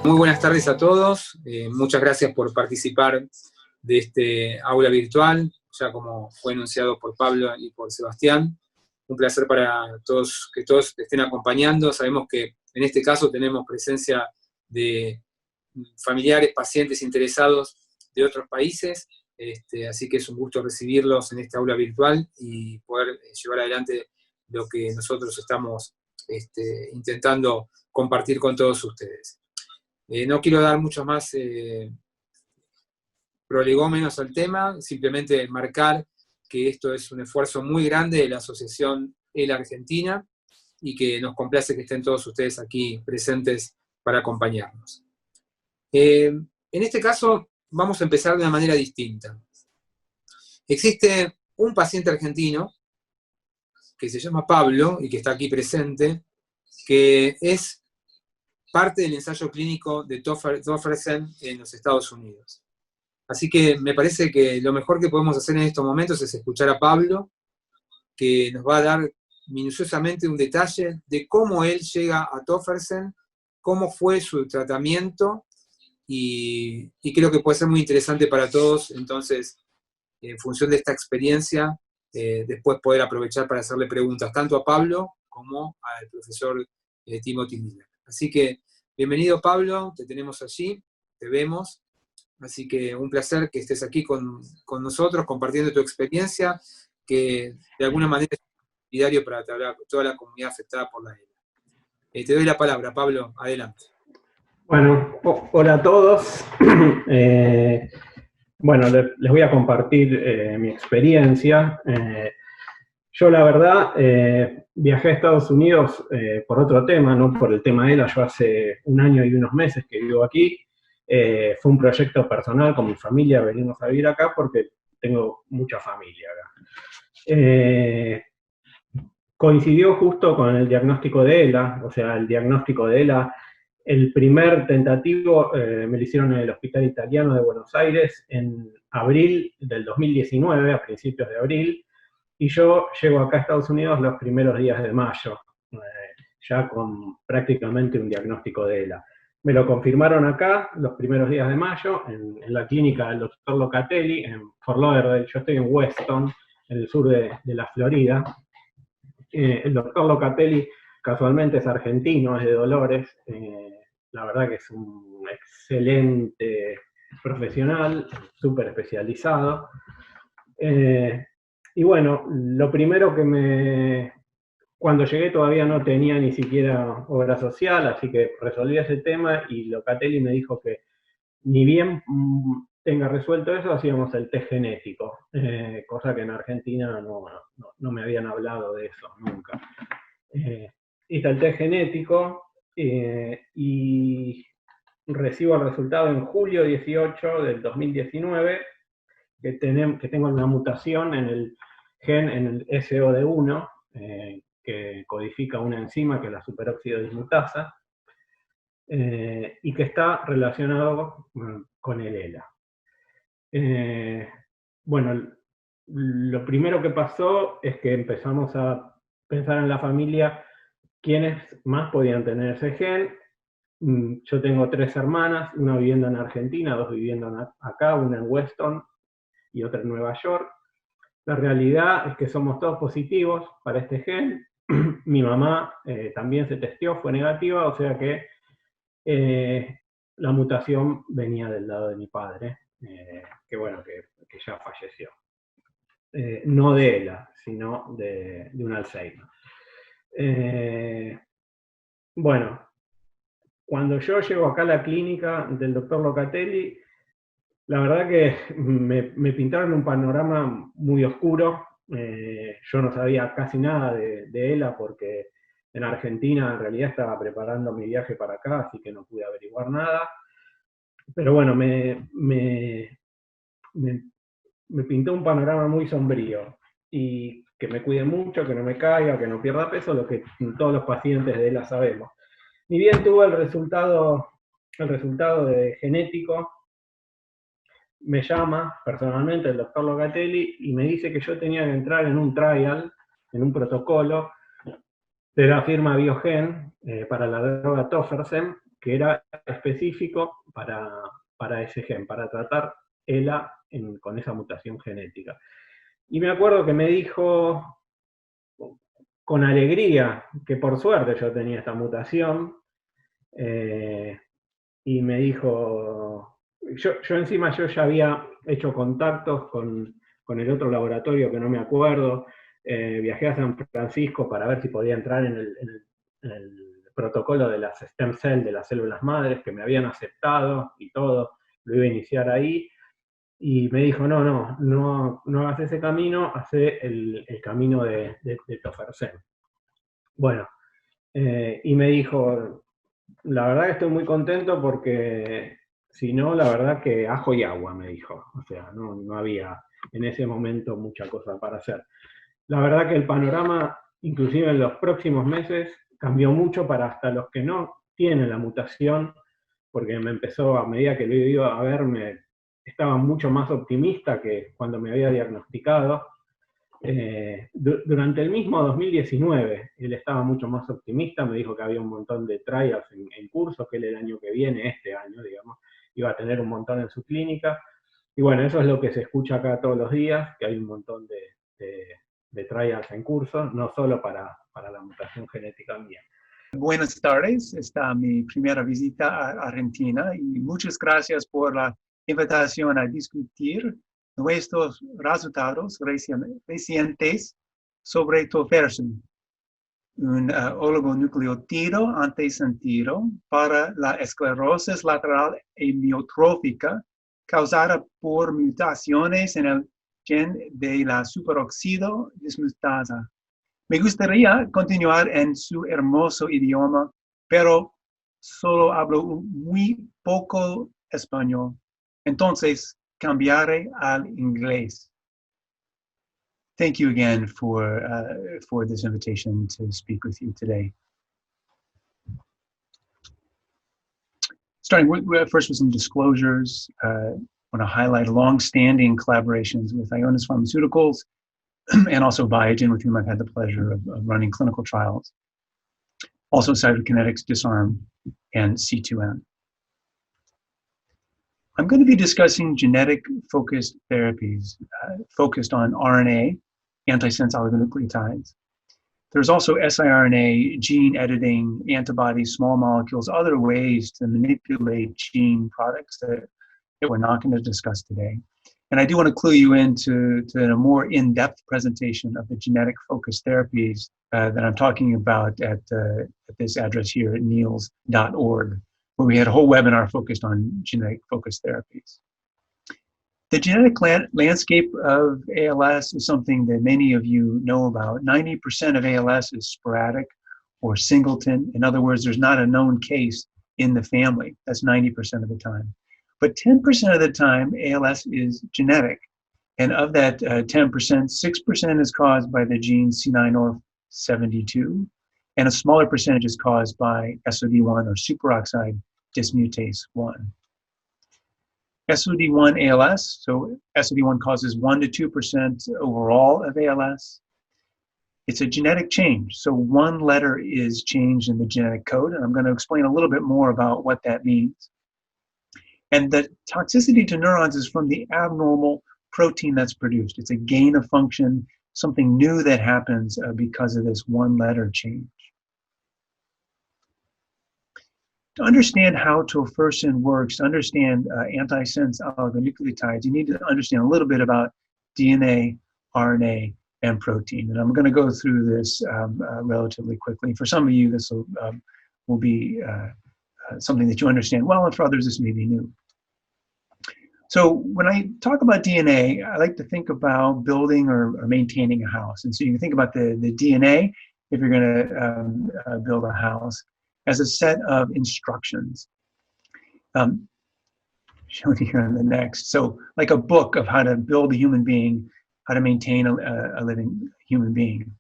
Muy buenas tardes a todos. Muchas gracias por participar de este aula virtual, ya como fue anunciado por Pablo y por Sebastián. Un placer para todos, que todos estén acompañando. Sabemos que en este caso tenemos presencia de familiares, pacientes interesados de otros países, así que es un gusto recibirlos en esta aula virtual y poder llevar adelante lo que nosotros estamos intentando compartir con todos ustedes. No quiero dar muchos más prolegómenos al tema, simplemente marcar que esto es un esfuerzo muy grande de la Asociación ELA Argentina y que nos complace que estén todos ustedes aquí presentes para acompañarnos. En este caso vamos a empezar de una manera distinta. Existe un paciente argentino que se llama Pablo y que está aquí presente, que es parte del ensayo clínico de Tofersen en los Estados Unidos. Así que me parece que lo mejor que podemos hacer en estos momentos es escuchar a Pablo, que nos va a dar minuciosamente un detalle de cómo él llega a Tofersen, cómo fue su tratamiento, y creo que puede ser muy interesante para todos. Entonces, en función de esta experiencia, después poder aprovechar para hacerle preguntas tanto a Pablo como al profesor Timothy Miller. Así que, bienvenido Pablo, te tenemos allí, te vemos, así que un placer que estés aquí con nosotros, compartiendo tu experiencia, que de alguna manera es solidario para toda la comunidad afectada por la ELA. Te doy la palabra, Pablo, adelante. Bueno, hola a todos. Bueno, les voy a compartir mi experiencia. Yo, la verdad, viajé a Estados Unidos por otro tema, no por el tema ELA. Yo hace un año y unos meses que vivo aquí. Fue un proyecto personal con mi familia, venimos a vivir acá porque tengo mucha familia acá. Coincidió justo con el diagnóstico de ELA, o sea, el diagnóstico de ELA. El primer tentativo me lo hicieron en el Hospital Italiano de Buenos Aires en abril del 2019, a principios de abril, y yo llego acá a Estados Unidos los primeros días de mayo, ya con prácticamente un diagnóstico de ELA. Me lo confirmaron acá los primeros días de mayo, en la clínica del doctor Locatelli, en Fort Lauderdale. Yo estoy en Weston, en el sur de la Florida. El doctor Locatelli casualmente es argentino, es de Dolores. La verdad que es un excelente profesional, súper especializado. Y bueno, lo primero que cuando llegué todavía no tenía ni siquiera obra social, así que resolví ese tema y Locatelli me dijo que ni bien tenga resuelto eso, hacíamos el test genético, cosa que en Argentina no me habían hablado de eso nunca. Hice el test genético y recibo el resultado en julio 18 del 2019, que tengo una mutación en el gen, en el SOD1, que codifica una enzima que es la superóxido dismutasa, y que está relacionado con el ELA. Bueno, lo primero que pasó es que empezamos a pensar en la familia quiénes más podían tener ese gen. Yo tengo 3 hermanas, una viviendo en Argentina, 2 viviendo acá, una en Weston y otra en Nueva York. La realidad es que somos todos positivos para este gen. Mi mamá también se testeó, fue negativa, o sea que la mutación venía del lado de mi padre, que bueno, que ya falleció. No de ELA, sino de un Alzheimer. Bueno, cuando yo llego acá a la clínica del doctor Locatelli, la verdad que me pintaron un panorama muy oscuro. Yo no sabía casi nada de ELA porque en Argentina en realidad estaba preparando mi viaje para acá, así que no pude averiguar nada. Pero bueno, me pintó un panorama muy sombrío. Y que me cuide mucho, que no me caiga, que no pierda peso, lo que todos los pacientes de ELA sabemos. Ni bien tuve el resultado de genético, me llama personalmente el doctor Locatelli y me dice que yo tenía que entrar en un trial, en un protocolo de la firma Biogen para la droga Tofersen, que era específico para ese gen, para tratar ELA con esa mutación genética. Y me acuerdo que me dijo con alegría que por suerte yo tenía esta mutación, y me dijo, yo encima yo ya había hecho contactos con el otro laboratorio que no me acuerdo, viajé a San Francisco para ver si podía entrar en el protocolo de las stem cell, de las células madres, que me habían aceptado y todo, lo iba a iniciar ahí, y me dijo, no hagas ese camino, hace el camino de Tofersen. Bueno, y me dijo, la verdad que estoy muy contento porque si no, la verdad que ajo y agua, me dijo. O sea, no había en ese momento mucha cosa para hacer. La verdad que el panorama, inclusive en los próximos meses, cambió mucho para hasta los que no tienen la mutación, porque me empezó, a medida que lo iba a ver, estaba mucho más optimista que cuando me había diagnosticado. Durante el mismo 2019, él estaba mucho más optimista, me dijo que había un montón de trials en curso, que él el año que viene, este año, digamos, iba a tener un montón en su clínica. Y bueno, eso es lo que se escucha acá todos los días, que hay un montón de trials en curso, no solo para la mutación genética mía. Buenas tardes, esta es mi primera visita a Argentina y muchas gracias por la invitación a discutir nuestros resultados recientes sobre Tofersen, un oligonucleotido antisentido para la esclerosis lateral amiotrófica causada por mutaciones en el gen de la superóxido dismutasa. Me gustaría continuar en su hermoso idioma, pero solo hablo muy poco español. Entonces, cambiaré al inglés. Thank you again for this invitation to speak with you today. Starting first with some disclosures, I want to highlight long-standing collaborations with Ionis Pharmaceuticals and also Biogen, with whom I've had the pleasure of running clinical trials. Also Cytokinetics, Disarm, and C2N. I'm going to be discussing genetic-focused therapies focused on RNA, antisense oligonucleotides. There's also siRNA, gene editing, antibodies, small molecules, other ways to manipulate gene products that we're not going to discuss today. And I do want to clue you into a more in-depth presentation of the genetic-focused therapies that I'm talking about at this address here at niels.org, where we had a whole webinar focused on genetic-focused therapies. The genetic landscape of ALS is something that many of you know about. 90% of ALS is sporadic or singleton. In other words, there's not a known case in the family. That's 90% of the time. But 10% of the time, ALS is genetic. And of that 10%, 6% is caused by the gene C9orf72, and a smaller percentage is caused by SOD1 or superoxide dismutase 1. SOD1 ALS, so SOD1 causes 1 to 2% overall of ALS. It's a genetic change, so one letter is changed in the genetic code, and I'm going to explain a little bit more about what that means. And the toxicity to neurons is from the abnormal protein that's produced. It's a gain of function, something new that happens because of this one letter change. To understand how Tofersen works, to understand antisense oligonucleotides, you need to understand a little bit about DNA, RNA, and protein. And I'm going to go through this relatively quickly. For some of you, this will be something that you understand well, and for others, this may be new. So when I talk about DNA, I like to think about building or maintaining a house. And so you can think about the DNA, if you're going to build a house, as a set of instructions. Shown here on the next. So like a book of how to build a human being, how to maintain a living human being.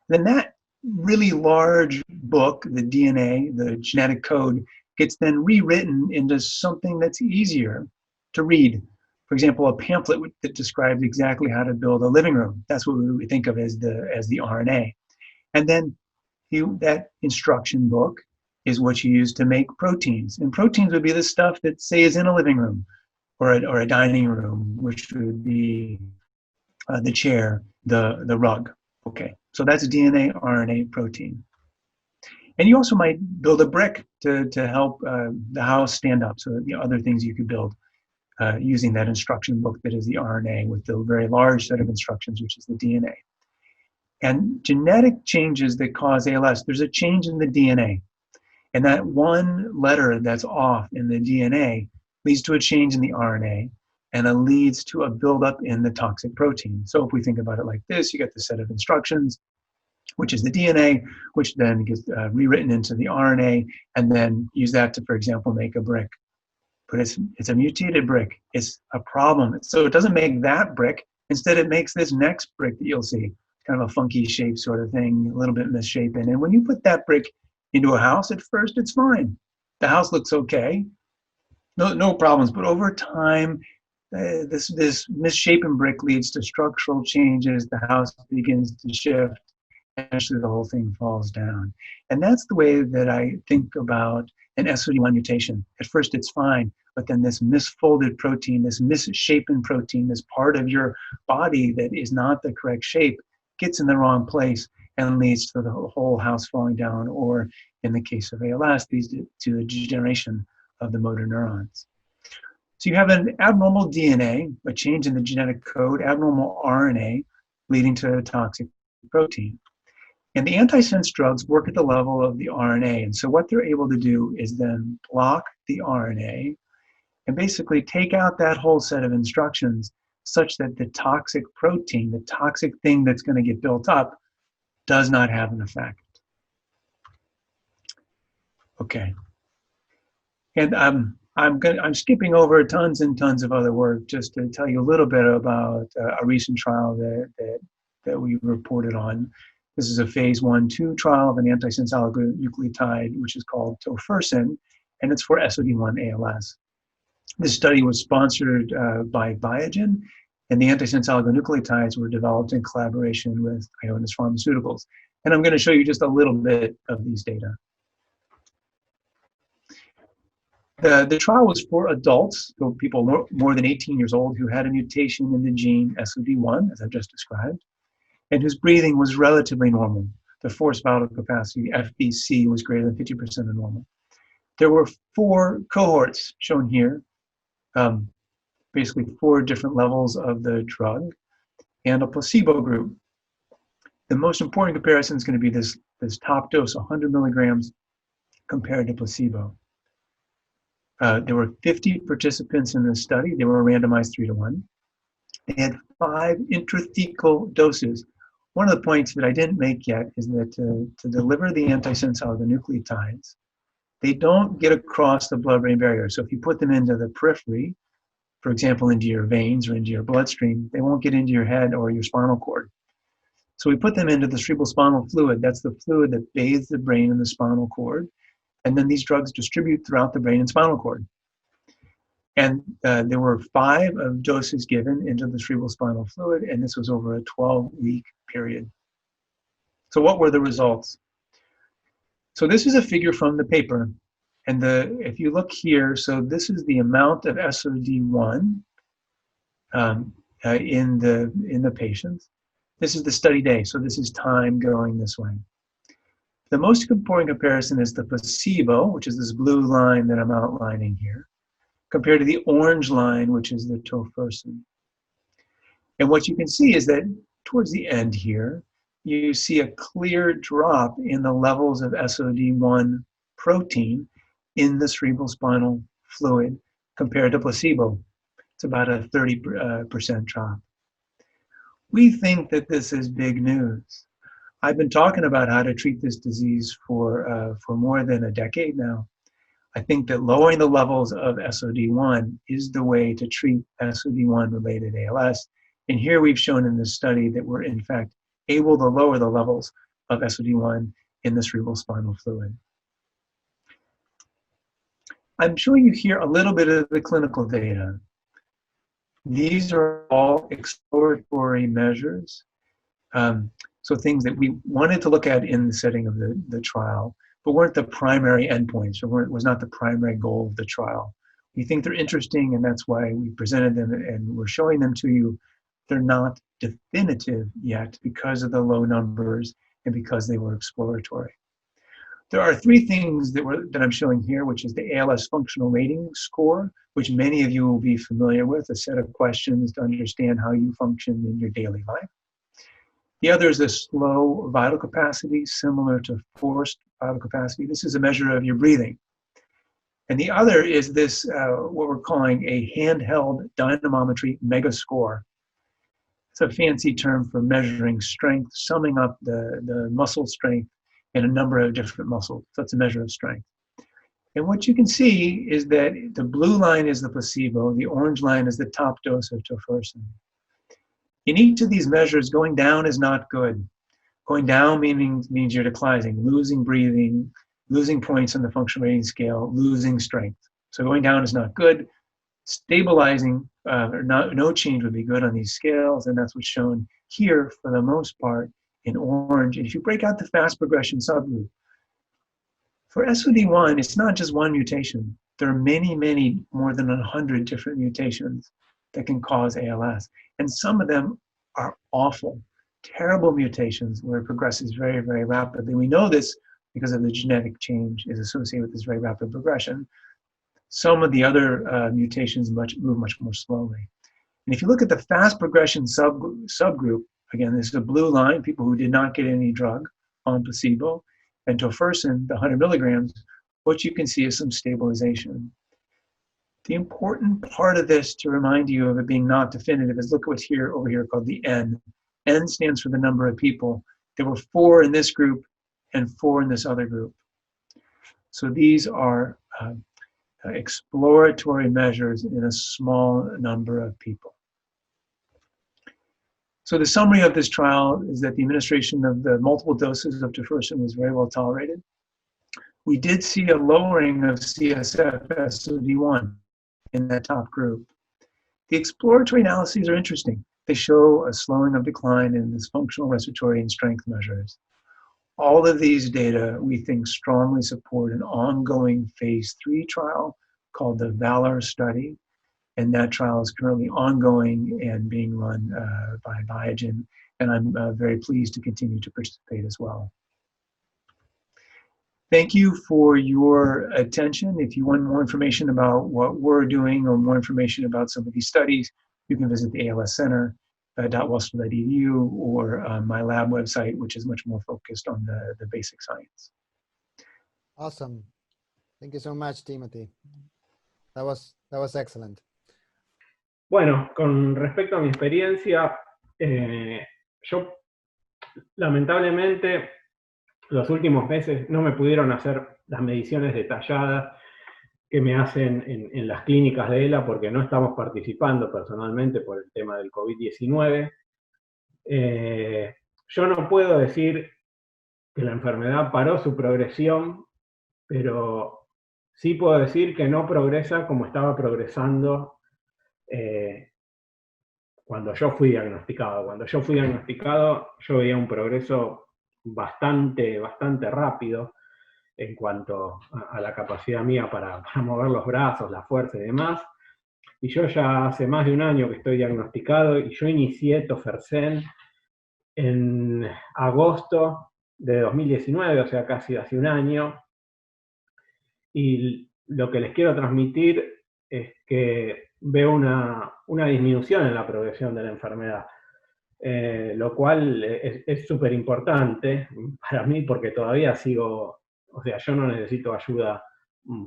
Then that really large book, the DNA, the genetic code, gets then rewritten into something that's easier to read. For example, a pamphlet that describes exactly how to build a living room. That's what we would think of as the RNA. And then that instruction book is what you use to make proteins. And proteins would be the stuff that, say, is in a living room or a dining room, which would be the chair, the rug. Okay, so that's DNA, RNA, protein. And you also might build a brick to help the house stand up. So the other things you could build using that instruction book that is the RNA with the very large set of instructions, which is the DNA. And genetic changes that cause ALS, there's a change in the DNA. And that one letter that's off in the DNA leads to a change in the RNA, and it leads to a buildup in the toxic protein. So if we think about it like this, you get the set of instructions, which is the DNA, which then gets rewritten into the RNA, and then use that to, for example, make a brick. But it's a mutated brick. It's a problem. So it doesn't make that brick. Instead, it makes this next brick that you'll see. Kind of a funky shape sort of thing, a little bit misshapen. And when you put that brick into a house, at first it's fine. The house looks okay. No problems. But over time, this misshapen brick leads to structural changes. The house begins to shift. Eventually, the whole thing falls down. And that's the way that I think about an SOD1 mutation. At first, it's fine, but then this misfolded protein, this misshapen protein, this part of your body that is not the correct shape, gets in the wrong place and leads to the whole house falling down, or in the case of ALS, leads to the degeneration of the motor neurons. So you have an abnormal DNA, a change in the genetic code, abnormal RNA, leading to a toxic protein. And the antisense drugs work at the level of the RNA. And so what they're able to do is then block the RNA and basically take out that whole set of instructions such that the toxic protein, the toxic thing that's going to get built up, does not have an effect. Okay. And I'm skipping over tons and tons of other work just to tell you a little bit about a recent trial that we reported on. This is a phase 1/2 trial of an antisense oligonucleotide, which is called tofersen, and it's for SOD1 ALS. This study was sponsored by Biogen, and the antisense oligonucleotides were developed in collaboration with Ionis Pharmaceuticals. And I'm going to show you just a little bit of these data. The trial was for adults, so people more than 18 years old who had a mutation in the gene SOD1, as I've just described, and whose breathing was relatively normal. The forced vital capacity, FVC, was greater than 50% of normal. There were 4 cohorts shown here, basically 4 different levels of the drug, and a placebo group. The most important comparison is going to be this top dose, 100 milligrams, compared to placebo. There were 50 participants in this study. They were randomized 3-to-1. They had 5 intrathecal doses. One of the points that I didn't make yet is that to deliver the antisense oligonucleotides, they don't get across the blood-brain barrier. So if you put them into the periphery, for example, into your veins or into your bloodstream, they won't get into your head or your spinal cord. So we put them into the cerebrospinal fluid. That's the fluid that bathes the brain and the spinal cord. And then these drugs distribute throughout the brain and spinal cord. And there were 5 of doses given into the cerebrospinal fluid, and this was over a 12-week period. So what were the results? So this is a figure from the paper. And if you look here, so this is the amount of SOD1 in the patients. This is the study day, so this is time going this way. The most important comparison is the placebo, which is this blue line that I'm outlining here, compared to the orange line, which is the tofersen. And what you can see is that towards the end here, you see a clear drop in the levels of SOD1 protein in the cerebrospinal fluid compared to placebo. It's about a 30% drop. We think that this is big news. I've been talking about how to treat this disease for more than a decade now. I think that lowering the levels of SOD1 is the way to treat SOD1-related ALS. And here we've shown in this study that we're in fact able to lower the levels of SOD1 in the cerebrospinal fluid. I'm showing you here a little bit of the clinical data. These are all exploratory measures. So things that we wanted to look at in the setting of the trial, but weren't the primary endpoints, or was not the primary goal of the trial. We think they're interesting, and that's why we presented them and we're showing them to you. They're not definitive yet because of the low numbers and because they were exploratory. There are three things that I'm showing here, which is the ALS functional rating score, which many of you will be familiar with, a set of questions to understand how you function in your daily life. The other is the slow vital capacity, similar to forced vital capacity. This is a measure of your breathing. And the other is this, what we're calling a handheld dynamometry mega score. It's a fancy term for measuring strength, summing up the muscle strength in a number of different muscles. So it's a measure of strength. And what you can see is that the blue line is the placebo, the orange line is the top dose of tofersen. In each of these measures, going down is not good. Going down means you're declining, losing breathing, losing points on the functional rating scale, losing strength. So going down is not good. Stabilizing or no change would be good on these scales, and that's what's shown here for the most part in orange. And if you break out the fast progression subgroup, for SOD1, it's not just one mutation. There are many, many, more than 100 different mutations that can cause ALS. And some of them are awful, terrible mutations where it progresses very, very rapidly. We know this because of the genetic change is associated with this very rapid progression. Some of the other mutations move much more slowly. And if you look at the fast progression subgroup, again, this is a blue line, people who did not get any drug on placebo, and tofersen, the 100 milligrams, what you can see is some stabilization. The important part of this, to remind you of it being not definitive, is look at what's here over here called the N. N stands for the number of people. There were 4 in this group and 4 in this other group. So these are exploratory measures in a small number of people. So the summary of this trial is that the administration of the multiple doses of tofersen was very well tolerated. We did see a lowering of CSF SOD1 in that top group. The exploratory analyses are interesting. They show a slowing of decline in this functional, respiratory, and strength measures. All of these data, we think, strongly support an ongoing phase 3 trial called the VALOR study. And that trial is currently ongoing and being run by Biogen. And I'm very pleased to continue to participate as well. Thank you for your attention. If you want more information about what we're doing or more information about some of these studies, you can visit the ALS Center .western.edu or my lab website, which is much more focused on the basic science. Awesome. Thank you so much, Timothy. That was excellent. Bueno, con respecto a mi experiencia, yo lamentablemente los últimos meses no me pudieron hacer las mediciones detalladas que me hacen en las clínicas de ELA porque no estamos participando personalmente por el tema del COVID-19. Yo no puedo decir que la enfermedad paró su progresión, pero sí puedo decir que no progresa como estaba progresando cuando yo fui diagnosticado. Cuando yo fui diagnosticado, yo veía un progreso bastante rápido en cuanto a la capacidad mía para mover los brazos, la fuerza y demás. Y yo ya hace más de un año que estoy diagnosticado y yo inicié tofersen en agosto de 2019, o sea, casi hace un año. Y lo que les quiero transmitir es que veo una disminución en la progresión de la enfermedad, lo cual es súper importante para mí porque todavía sigo, o sea, yo no necesito ayuda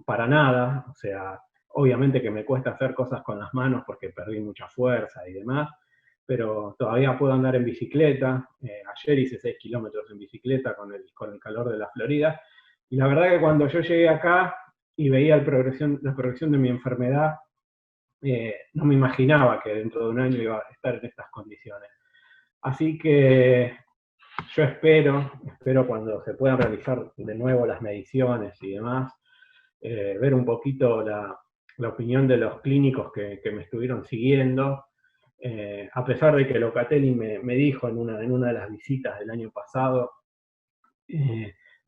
para nada, o sea, obviamente que me cuesta hacer cosas con las manos porque perdí mucha fuerza y demás, pero todavía puedo andar en bicicleta. Ayer hice 6 kilómetros en bicicleta con el calor de la Florida, y la verdad que cuando yo llegué acá y veía la progresión de mi enfermedad, no me imaginaba que dentro de un año iba a estar en estas condiciones. Así que yo espero cuando se puedan realizar de nuevo las mediciones y demás, ver un poquito la opinión de los clínicos que me estuvieron siguiendo, a pesar de que Locatelli me dijo en una de las visitas del año pasado,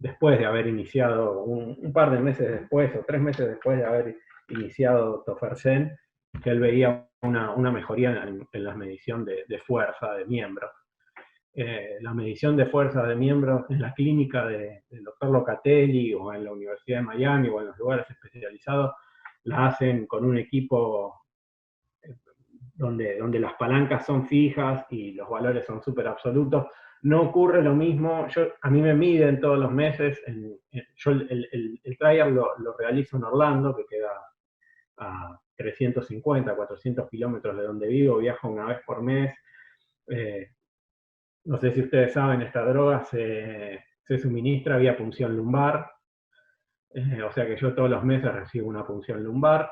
después de haber iniciado, un par de meses después, o 3 meses después de haber iniciado Tofersen, que él veía una mejoría en la medición de fuerza de miembros. La medición de fuerza de miembros en la clínica del doctor Locatelli o en la Universidad de Miami o en los lugares especializados la hacen con un equipo donde las palancas son fijas y los valores son súper absolutos. No ocurre lo mismo, a mí me miden todos los meses, yo el trial lo realizo en Orlando, que queda a 350, 400 kilómetros de donde vivo, viajo una vez por mes. No sé si ustedes saben, esta droga se suministra vía punción lumbar, o sea que yo todos los meses recibo una punción lumbar.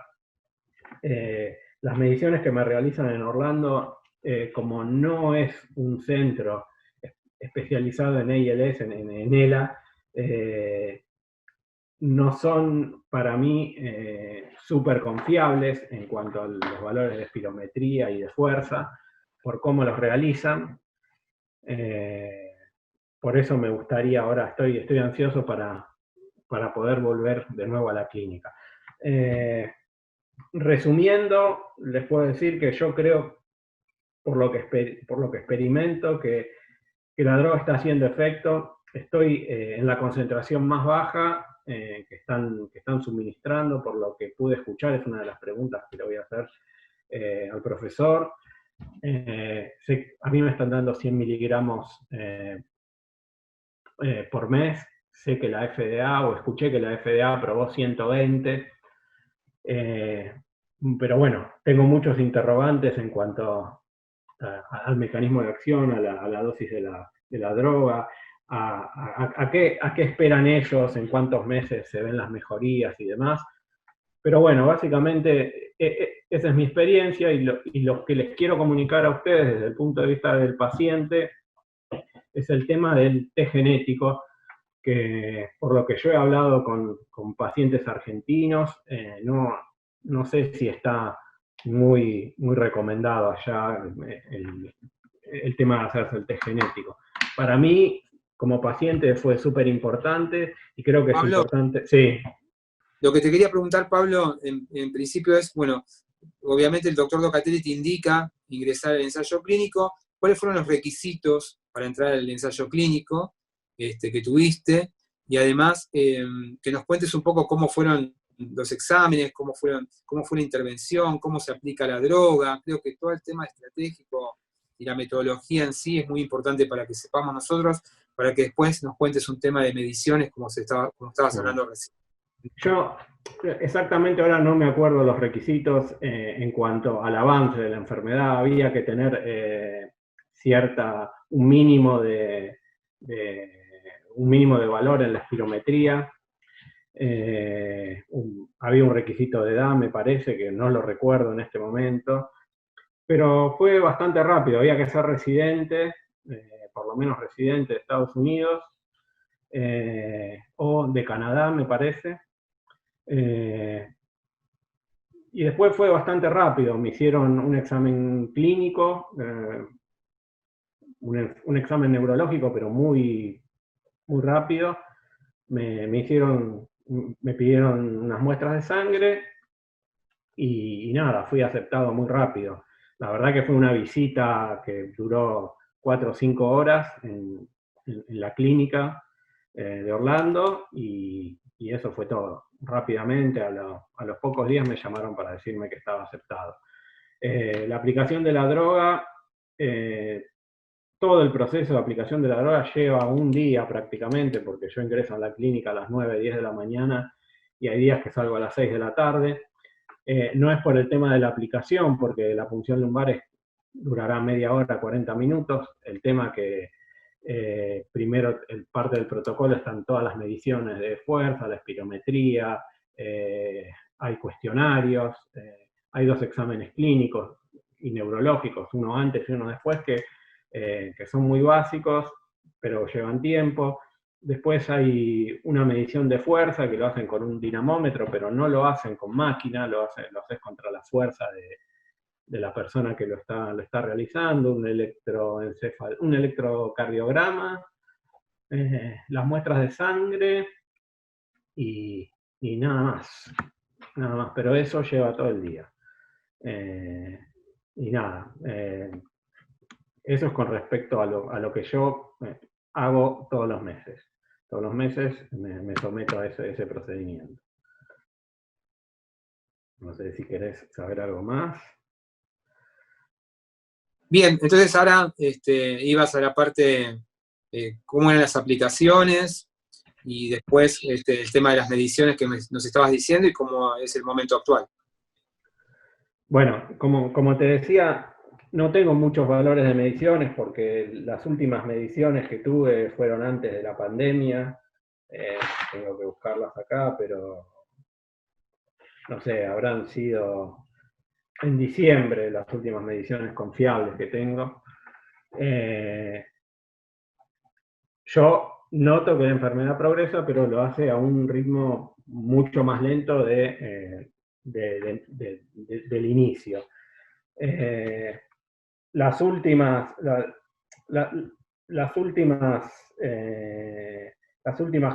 Las mediciones que me realizan en Orlando, como no es un centro especializado en ALS, en ELA, no son para mí súper confiables en cuanto a los valores de espirometría y de fuerza, por cómo los realizan. Por eso me gustaría, ahora estoy ansioso para poder volver de nuevo a la clínica. Resumiendo, les puedo decir que yo creo, por lo que experimento, que la droga está haciendo efecto. Estoy en la concentración más baja que están suministrando, por lo que pude escuchar, es una de las preguntas que le voy a hacer al profesor. A mí me están dando 100 miligramos por mes. Sé que la FDA, o escuché que la FDA aprobó 120. Pero bueno, tengo muchos interrogantes en cuanto al mecanismo de acción, a la dosis de la droga, a qué esperan ellos, en cuántos meses se ven las mejorías y demás. Pero bueno, básicamente esa es mi experiencia, y lo que les quiero comunicar a ustedes desde el punto de vista del paciente es el tema del test genético, que por lo que yo he hablado con pacientes argentinos, no sé si está muy recomendado allá el tema de hacerse el test genético. Para mí, como paciente, fue súper importante, y creo que Pablo, es importante. Sí. lo que te quería preguntar, Pablo, en principio es, bueno, obviamente el doctor Locatelli te indica ingresar al ensayo clínico. ¿Cuáles fueron los requisitos para entrar al ensayo clínico que tuviste? Y además, que nos cuentes un poco cómo fueron los exámenes, cómo fue la intervención, cómo se aplica la droga. Creo que todo el tema estratégico y la metodología en sí es muy importante para que sepamos nosotros, para que después nos cuentes un tema de mediciones como estabas hablando recién. Yo exactamente ahora no me acuerdo los requisitos en cuanto al avance de la enfermedad. Había que tener un mínimo de valor en la espirometría. Había un requisito de edad, me parece, que no lo recuerdo en este momento, pero fue bastante rápido. Había que ser residente, por lo menos residente de Estados Unidos, o de Canadá, me parece. Y después fue bastante rápido. Me hicieron un examen clínico, un examen neurológico, pero muy rápido. Me pidieron unas muestras de sangre y nada, fui aceptado muy rápido. La verdad que fue una visita que duró 4 o 5 horas en la clínica de Orlando, y eso fue todo. Rápidamente, a los pocos días me llamaron para decirme que estaba aceptado. La aplicación de la droga, todo el proceso de aplicación de la droga lleva un día prácticamente, porque yo ingreso a la clínica a las 9, 10 de la mañana, y hay días que salgo a las 6 de la tarde. No es por el tema de la aplicación, porque la punción lumbar durará media hora, 40 minutos. El tema que primero, parte del protocolo, están todas las mediciones de fuerza, la espirometría, hay cuestionarios, hay 2 exámenes clínicos y neurológicos, uno antes y uno después, que son muy básicos, pero llevan tiempo. Después hay una medición de fuerza que lo hacen con un dinamómetro, pero no lo hacen con máquina, lo haces contra la fuerza de la persona que lo está realizando, un electrocardiograma, las muestras de sangre y nada más, pero eso lleva todo el día. Y nada, eso es con respecto a lo que yo hago todos los meses. Todos los meses me someto a ese procedimiento. No sé si querés saber algo más. Bien, entonces ahora ibas a la parte cómo eran las aplicaciones y después el tema de las mediciones que nos estabas diciendo y cómo es el momento actual. Bueno, como te decía, no tengo muchos valores de mediciones porque las últimas mediciones que tuve fueron antes de la pandemia. Tengo que buscarlas acá, pero no sé, habrán sido en diciembre las últimas mediciones confiables que tengo. Yo noto que la enfermedad progresa, pero lo hace a un ritmo mucho más lento del inicio. Las últimas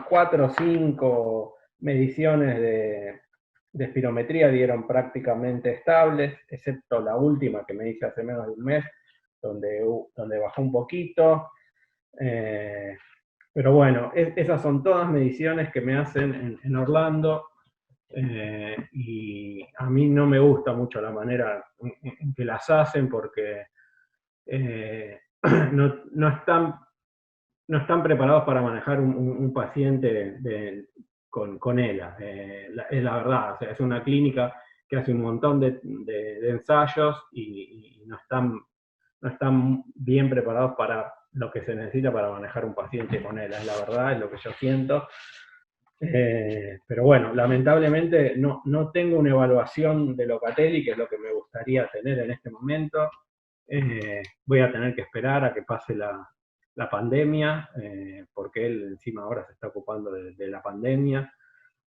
4 o 5 mediciones de espirometría dieron prácticamente estables, excepto la última que me hice hace menos de un mes, donde bajó un poquito. Pero bueno, esas son todas mediciones que me hacen en Orlando, y a mí no me gusta mucho la manera en que las hacen porque no están preparados para manejar un paciente con ELA. Es la verdad, o sea, es una clínica que hace un montón de ensayos y no están bien preparados para lo que se necesita para manejar un paciente con ELA. Es la verdad, es lo que yo siento. Pero bueno, lamentablemente no tengo una evaluación de Locatelli, que es lo que me gustaría tener en este momento. Voy a tener que esperar a que pase la pandemia, porque él encima ahora se está ocupando de la pandemia.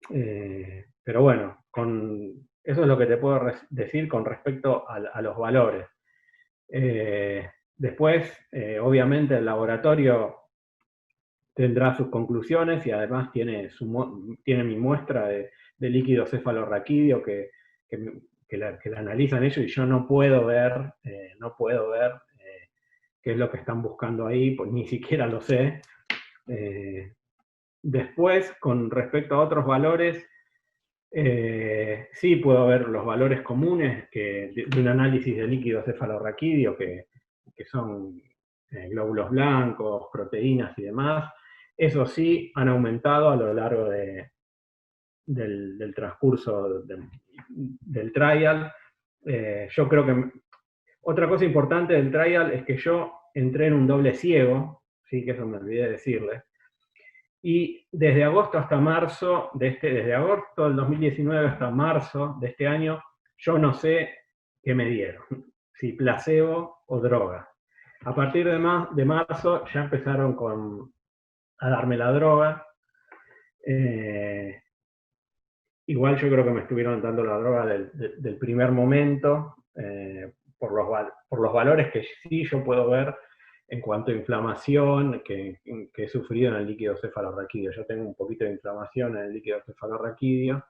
Pero bueno, eso es lo que te puedo decir con respecto a los valores. Después, obviamente, el laboratorio tendrá sus conclusiones y además tiene mi muestra de líquido cefalorraquídeo que la analizan ellos y yo no puedo ver qué es lo que están buscando ahí, pues ni siquiera lo sé. Después, con respecto a otros valores, sí puedo ver los valores comunes de un análisis de líquido cefalorraquídeo, que son glóbulos blancos, proteínas y demás. Eso sí, han aumentado a lo largo del transcurso del trial. Yo creo que otra cosa importante del trial es que yo entré en un doble ciego, sí, que eso me olvidé de decirles, y desde agosto hasta marzo, desde agosto del 2019 hasta marzo de este año, yo no sé qué me dieron, si placebo o droga. A partir de marzo ya empezaron a darme la droga. Igual yo creo que me estuvieron dando la droga del primer momento, por los valores que sí yo puedo ver en cuanto a inflamación que he sufrido en el líquido cefalorraquídeo. Yo tengo un poquito de inflamación en el líquido cefalorraquídeo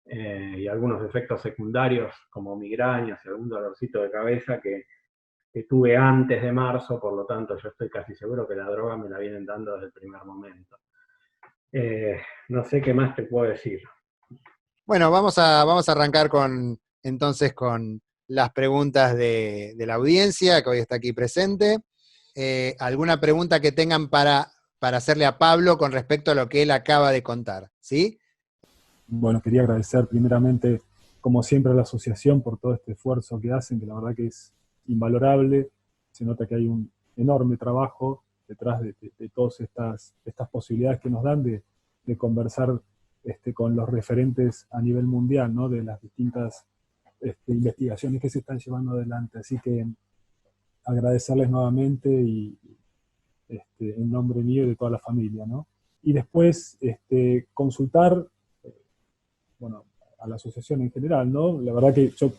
y algunos efectos secundarios como migrañas y algún dolorcito de cabeza que tuve antes de marzo, por lo tanto yo estoy casi seguro que la droga me la vienen dando desde el primer momento. No sé qué más te puedo decir. Bueno, vamos a arrancar entonces con las preguntas de la audiencia, que hoy está aquí presente. ¿Alguna pregunta que tengan para hacerle a Pablo con respecto a lo que él acaba de contar? ¿Sí? Bueno, quería agradecer primeramente, como siempre, a la asociación por todo este esfuerzo que hacen, que la verdad que es invalorable. Se nota que hay un enorme trabajo detrás de todas estas posibilidades que nos dan de conversar con los referentes a nivel mundial, ¿no? De las distintas investigaciones que se están llevando adelante. Así que agradecerles nuevamente y en nombre mío y de toda la familia, ¿no? Y después consultar, bueno, a la asociación en general, ¿no? La verdad que yo,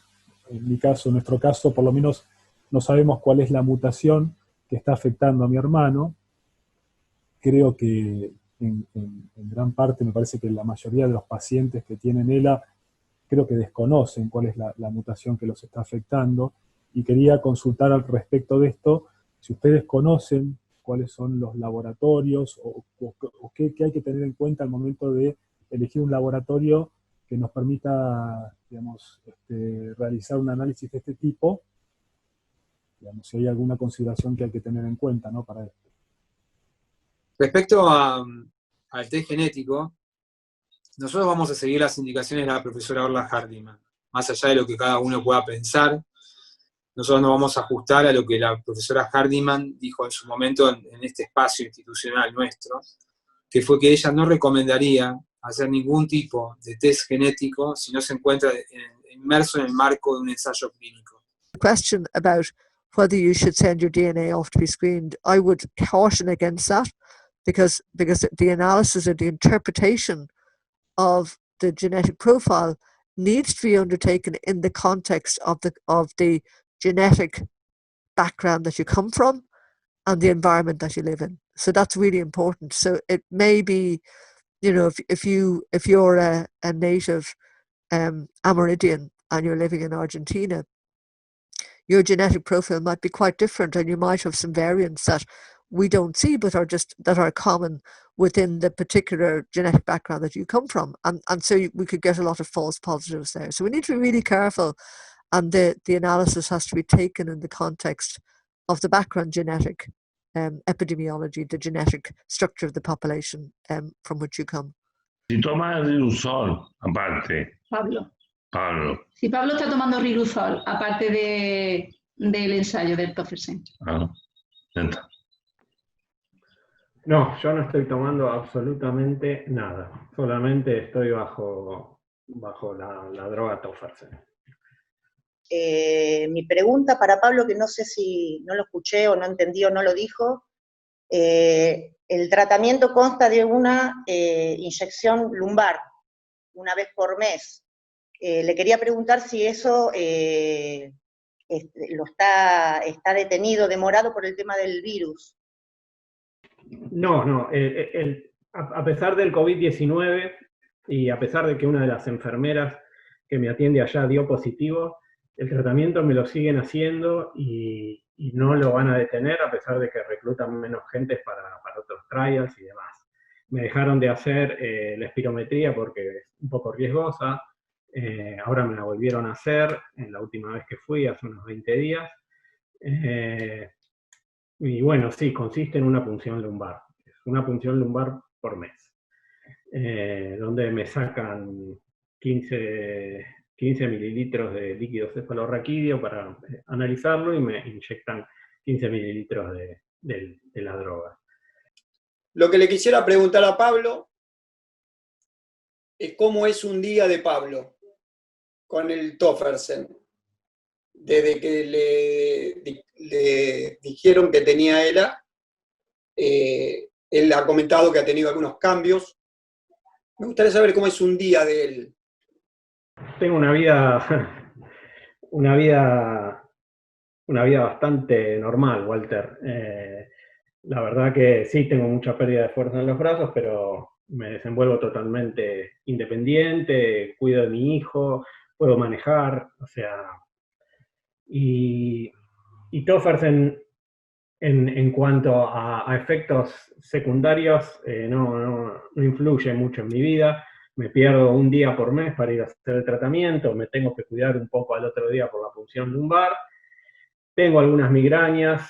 en nuestro caso, por lo menos no sabemos cuál es la mutación que está afectando a mi hermano. creo que en gran parte me parece que la mayoría de los pacientes que tienen ELA creo que desconocen cuál es la mutación que los está afectando, y quería consultar al respecto de esto, si ustedes conocen cuáles son los laboratorios o qué hay que tener en cuenta al momento de elegir un laboratorio que nos permita, digamos, realizar un análisis de este tipo, digamos, si hay alguna consideración que hay que tener en cuenta, ¿no?, para esto. Respecto al test genético, nosotros vamos a seguir las indicaciones de la profesora Orla Hardiman. Más allá de lo que cada uno pueda pensar, nosotros nos vamos a ajustar a lo que la profesora Hardiman dijo en su momento en este espacio institucional nuestro, que fue que ella no recomendaría hacer ningún tipo de test genético si no se encuentra inmerso en el marco de un ensayo clínico. Question about whether you should send your DNA off to be screened, I would caution against that, because the analysis or the interpretation of the genetic profile needs to be undertaken in the context of the genetic background that you come from and the environment that you live in. So that's really important. So it may be, you know, if you're a native Amerindian and you're living in Argentina, your genetic profile might be quite different, and you might have some variants that we don't see but are common within the particular genetic background that you come from, and so we could get a lot of false positives there. So we need to be really careful, and the analysis has to be taken in the context of the background genetic epidemiology, the genetic structure of the population from which you come. Si toma Riluzol, aparte. Pablo. Sí, Pablo está tomando Riluzol, aparte del ensayo del Toffersen. No, yo no estoy tomando absolutamente nada. Solamente estoy bajo la droga Toffersen. Mi pregunta para Pablo, que no sé si no lo escuché o no entendí o no lo dijo, el tratamiento consta de una inyección lumbar, una vez por mes. Le quería preguntar si eso está detenido, demorado por el tema del virus. No, a pesar del COVID-19 y a pesar de que una de las enfermeras que me atiende allá dio positivo, el tratamiento me lo siguen haciendo y no lo van a detener, a pesar de que reclutan menos gente para otros trials y demás. Me dejaron de hacer la espirometría porque es un poco riesgosa. Ahora me la volvieron a hacer en la última vez que fui, hace unos 20 días. Y bueno, sí, consiste en una punción lumbar. Es una punción lumbar por mes, donde me sacan 15 mililitros de líquido cefalorraquídeo para analizarlo y me inyectan 15 mililitros de la droga. Lo que le quisiera preguntar a Pablo es cómo es un día de Pablo con el Toffersen. Desde que le dijeron que tenía ELA, él ha comentado que ha tenido algunos cambios. Me gustaría saber cómo es un día de él. Tengo una vida bastante normal, Walter. La verdad que sí, tengo mucha pérdida de fuerza en los brazos, pero me desenvuelvo totalmente independiente, cuido de mi hijo, puedo manejar, o sea... Y Toffersen, en cuanto a efectos secundarios, no influye mucho en mi vida. Me pierdo un día por mes para ir a hacer el tratamiento, me tengo que cuidar un poco al otro día por la punción lumbar. Tengo algunas migrañas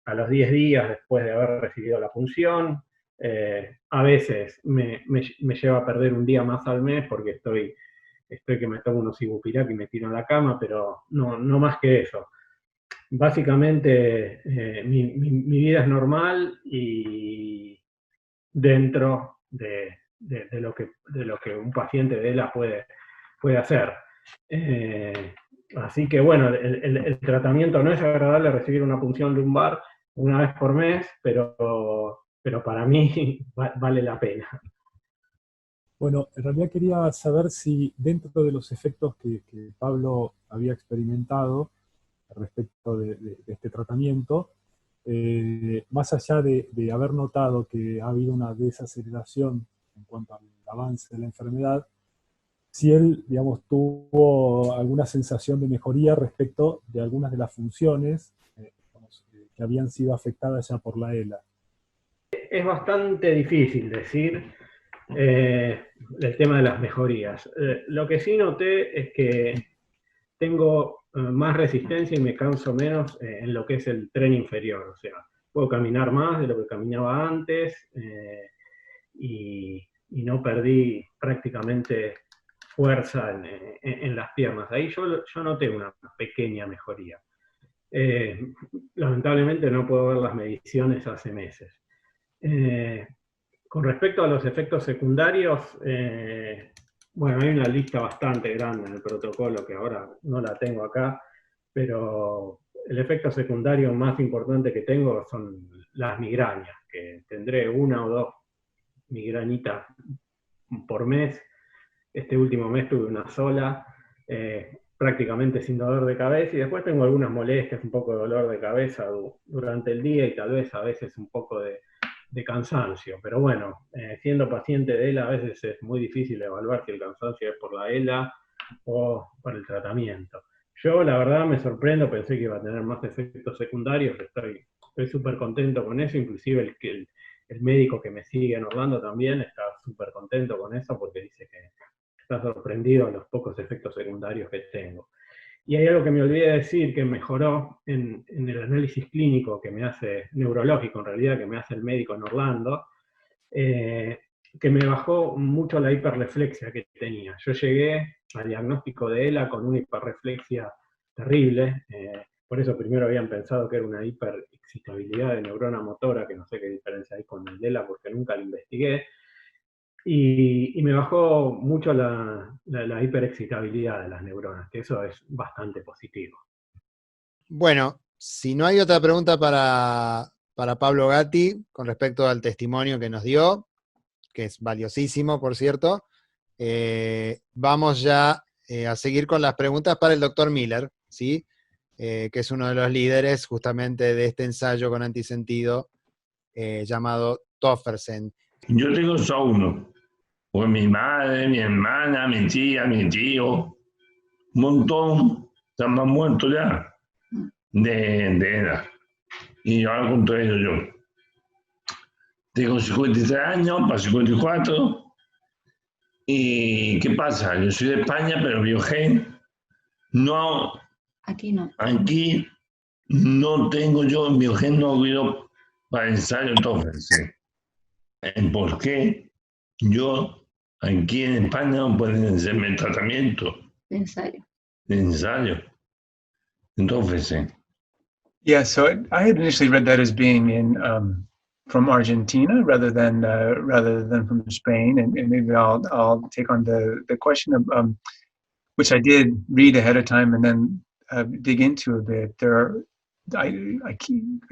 a los 10 días después de haber recibido la punción. A veces me lleva a perder un día más al mes porque estoy que me tomo unos Ibupirac y me tiro en la cama, pero no más que eso. Básicamente mi vida es normal y dentro de lo que un paciente de ELA puede hacer. Así que bueno, el tratamiento no es agradable recibir una punción lumbar una vez por mes, pero para mí vale la pena. Bueno, en realidad quería saber si dentro de los efectos que Pablo había experimentado respecto de este tratamiento, más allá de haber notado que ha habido una desaceleración en cuanto al avance de la enfermedad, si él, digamos, tuvo alguna sensación de mejoría respecto de algunas de las funciones que habían sido afectadas ya por la ELA. Es bastante difícil decir el tema de las mejorías. Lo que sí noté es que tengo más resistencia y me canso menos en lo que es el tren inferior. O sea, puedo caminar más de lo que caminaba antes y no perdí prácticamente fuerza en las piernas. Ahí yo noté una pequeña mejoría. Lamentablemente no puedo ver las mediciones hace meses. Con respecto a los efectos secundarios, bueno, hay una lista bastante grande en el protocolo que ahora no la tengo acá, pero el efecto secundario más importante que tengo son las migrañas, que tendré 1 o 2 migrañitas por mes. Este último mes tuve una sola, prácticamente sin dolor de cabeza, y después tengo algunas molestias, un poco de dolor de cabeza durante el día y tal vez a veces un poco de cansancio. Pero bueno, siendo paciente de ELA a veces es muy difícil evaluar si el cansancio es por la ELA o por el tratamiento. Yo la verdad me sorprendo, pensé que iba a tener más efectos secundarios, estoy súper contento con eso, inclusive el médico que me sigue en Orlando también está súper contento con eso porque dice que está sorprendido de los pocos efectos secundarios que tengo. Y hay algo que me olvidé de decir, que mejoró en el análisis clínico que me hace, neurológico en realidad, que me hace el médico en Orlando, que me bajó mucho la hiperreflexia que tenía. Yo llegué al diagnóstico de ELA con una hiperreflexia terrible, por eso primero habían pensado que era una hiperexcitabilidad de neurona motora, que no sé qué diferencia hay con el ELA porque nunca lo investigué, y me bajó mucho la hiperexcitabilidad de las neuronas, que eso es bastante positivo. Bueno, si no hay otra pregunta para Pablo Gatti con respecto al testimonio que nos dio, que es valiosísimo, por cierto, vamos ya a seguir con las preguntas para el doctor Miller, ¿sí? Que es uno de los líderes justamente de este ensayo con antisentido llamado Tofersen. Yo tengo solo uno. Pues mi madre, mi hermana, mi tía, mi tío, un montón, están más muertos ya de edad. Y yo hago con todo eso yo. Tengo 53 años, para 54. ¿Y qué pasa? Yo soy de España, pero Biogen no. Aquí no. Aquí no tengo yo, en Biogen no habido para ensayo Tofersen. ¿Por qué yo aquí en España no pueden hacerme tratamiento? De ensayo. De ensayo. Entonces, Yeah, so I had initially read that as being in from Argentina rather than from Spain, and maybe I'll take on the question of which I did read ahead of time and then dig into a bit. There are, I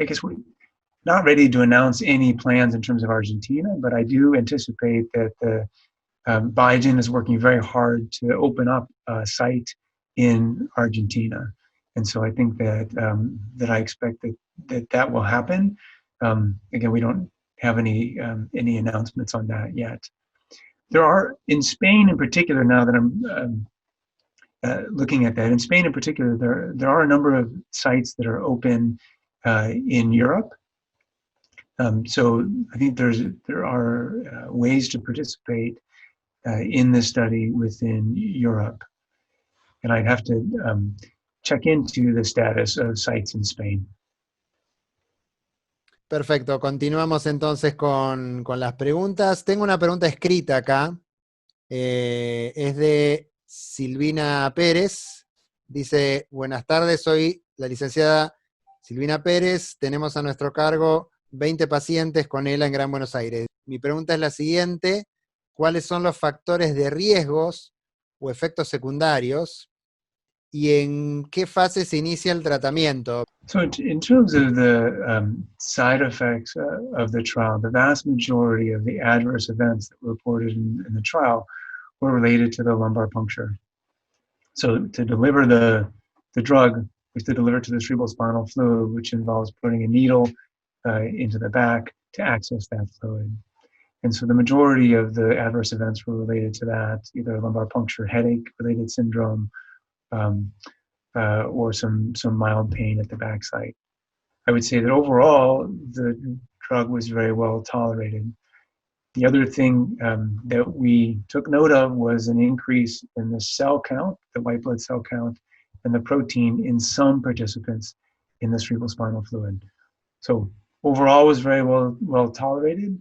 guess we're not ready to announce any plans in terms of Argentina, but I do anticipate that the Biogen is working very hard to open up a site in Argentina. And so I think that that I expect that will happen. Again, we don't have any announcements on that yet. There are, in Spain in particular, now that I'm looking at that, in Spain in particular, there are a number of sites that are open in Europe. So I think there are ways to participate in this study within Europe. And I'd have to check into the status of sites in Spain. Perfecto, continuamos entonces con las preguntas. Tengo una pregunta escrita acá, es de Silvina Pérez. Dice, buenas tardes, soy la licenciada Silvina Pérez, tenemos a nuestro cargo 20 pacientes con ELA en Gran Buenos Aires. Mi pregunta es la siguiente, ¿cuáles son los factores de riesgos o efectos secundarios y en qué fase se inicia el tratamiento? So in terms of the side effects of the trial, the vast majority of the adverse events that were reported in the trial were related to the lumbar puncture. So to deliver the drug was to deliver to the cerebrospinal fluid, which involves putting a needle into the back to access that fluid. And so the majority of the adverse events were related to that, either lumbar puncture, headache-related syndrome, or some mild pain at the back site. I would say that overall, the drug was very well tolerated. The other thing that we took note of was an increase in the cell count, the white blood cell count, and the protein in some participants in the cerebrospinal fluid. So overall, was very well tolerated.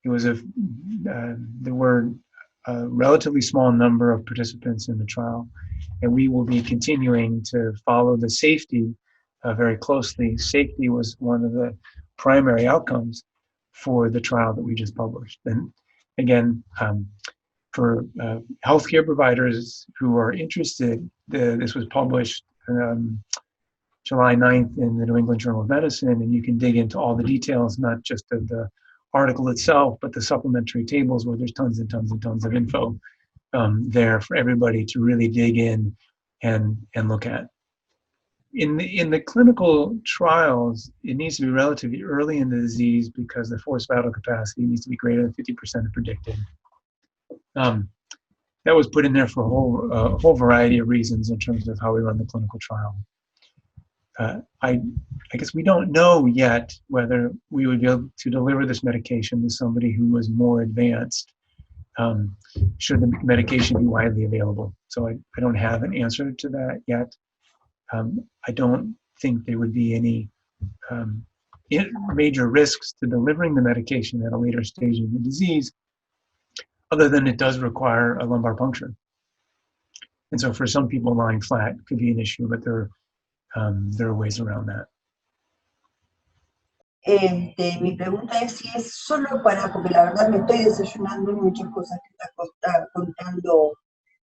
It was there were a relatively small number of participants in the trial, and we will be continuing to follow the safety very closely. Safety was one of the primary outcomes for the trial that we just published. And again, for healthcare providers who are interested, this was published July 9th in the New England Journal of Medicine, and you can dig into all the details, not just of the article itself, but the supplementary tables where there's tons and tons and tons of info there for everybody to really dig in and look at. In the clinical trials, it needs to be relatively early in the disease because the forced vital capacity needs to be greater than 50% of predicted. That was put in there for a whole variety of reasons in terms of how we run the clinical trial. I guess we don't know yet whether we would be able to deliver this medication to somebody who was more advanced, should the medication be widely available. So I don't have an answer to that yet. I don't think there would be any major risks to delivering the medication at a later stage of the disease, other than it does require a lumbar puncture. And so for some people, lying flat could be an issue, but there are ways around that. Mi pregunta es si es solo para, porque la verdad me estoy desayunando en muchas cosas que está contando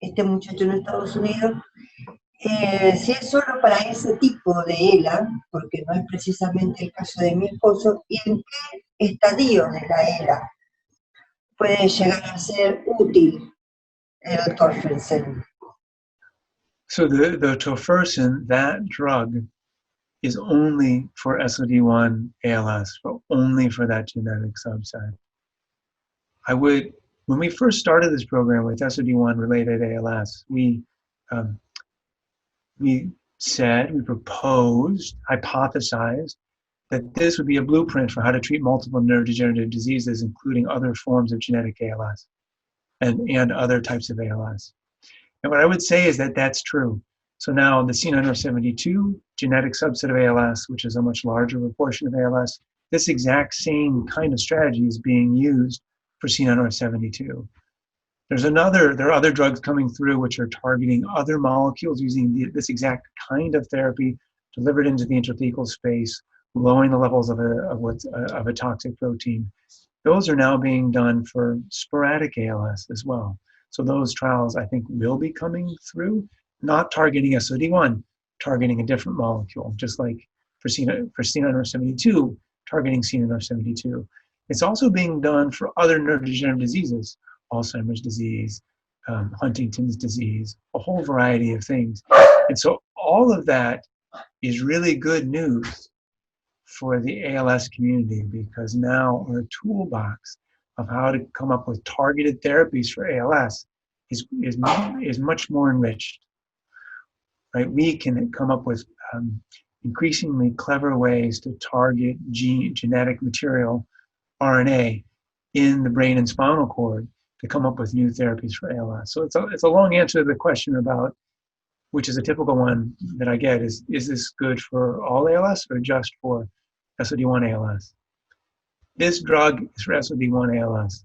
este muchacho en Estados Unidos, si es solo para ese tipo de ELA, porque no es precisamente el caso de mi esposo, y en qué estadio de la ELA puede llegar a ser útil el Tofersen. So the Tofersen, that drug, is only for SOD1 ALS, but only for that genetic subset. When we first started this program with SOD1 related ALS, we proposed, hypothesized that this would be a blueprint for how to treat multiple neurodegenerative diseases, including other forms of genetic ALS and other types of ALS. And what I would say is that that's true. So now the C9orf72 genetic subset of ALS, which is a much larger proportion of ALS, this exact same kind of strategy is being used for C9orf72. There are other drugs coming through which are targeting other molecules using this exact kind of therapy delivered into the intrathecal space, lowering the levels of a toxic protein. Those are now being done for sporadic ALS as well. So those trials, I think, will be coming through, not targeting SOD1, targeting a different molecule, just like for C9orf72, targeting C9orf72. It's also being done for other neurodegenerative diseases, Alzheimer's disease, Huntington's disease, a whole variety of things. And so all of that is really good news for the ALS community, because now our toolbox of how to come up with targeted therapies for ALS is much more enriched. Right? We can come up with increasingly clever ways to target genetic material, RNA, in the brain and spinal cord to come up with new therapies for ALS. So it's a long answer to the question about, which is a typical one that I get, is this good for all ALS or just for SOD1 ALS? This drug is for SOD1 ALS.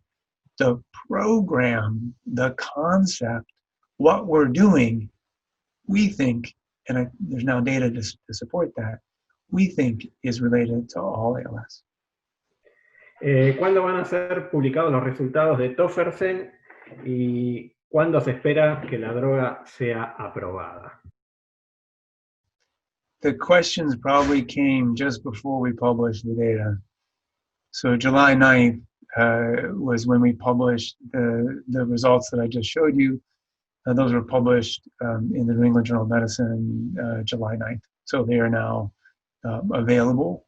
The program, the concept, what we're doing, we think, and there's now data to support that, we think is related to all ALS. ¿Cuándo van a ser publicados los resultados de Tofersen y cuándo se espera que la droga sea aprobada? The questions probably came just before we published the data. So July 9th was when we published the results that I just showed you. Those were published in the New England Journal of Medicine July 9th. So they are now available.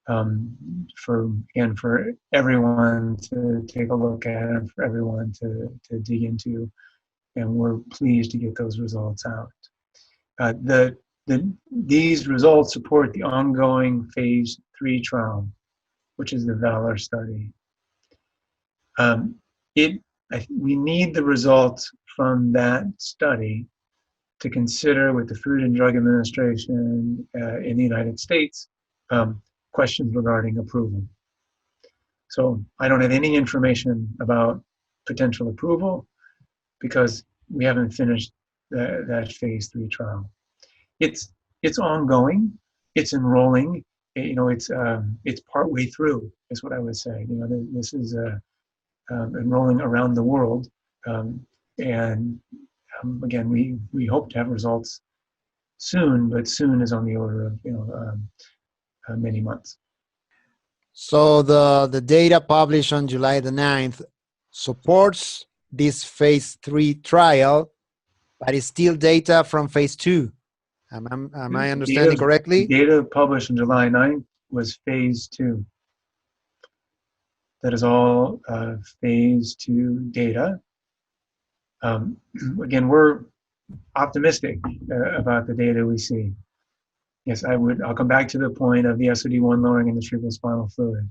for everyone to take a look at and for everyone to dig into. And we're pleased to get those results out. These results support the ongoing phase 3 trial, which is the Valor study. We need the results from that study to consider with the Food and Drug Administration in the United States questions regarding approval. So I don't have any information about potential approval because we haven't finished that phase 3 trial. It's ongoing, it's enrolling. It's partway through, is what I would say. This is enrolling around the world, and again, we hope to have results soon, but soon is on the order of many months. So the data published on July the 9th supports this phase 3 trial, but it's still data from phase 2. Am I understanding correctly? Data published on July 9th was phase 2. That is all phase 2 data. Again, we're optimistic about the data we see. Yes, I'll come back to the point of the SOD1 lowering in the cerebrospinal fluid.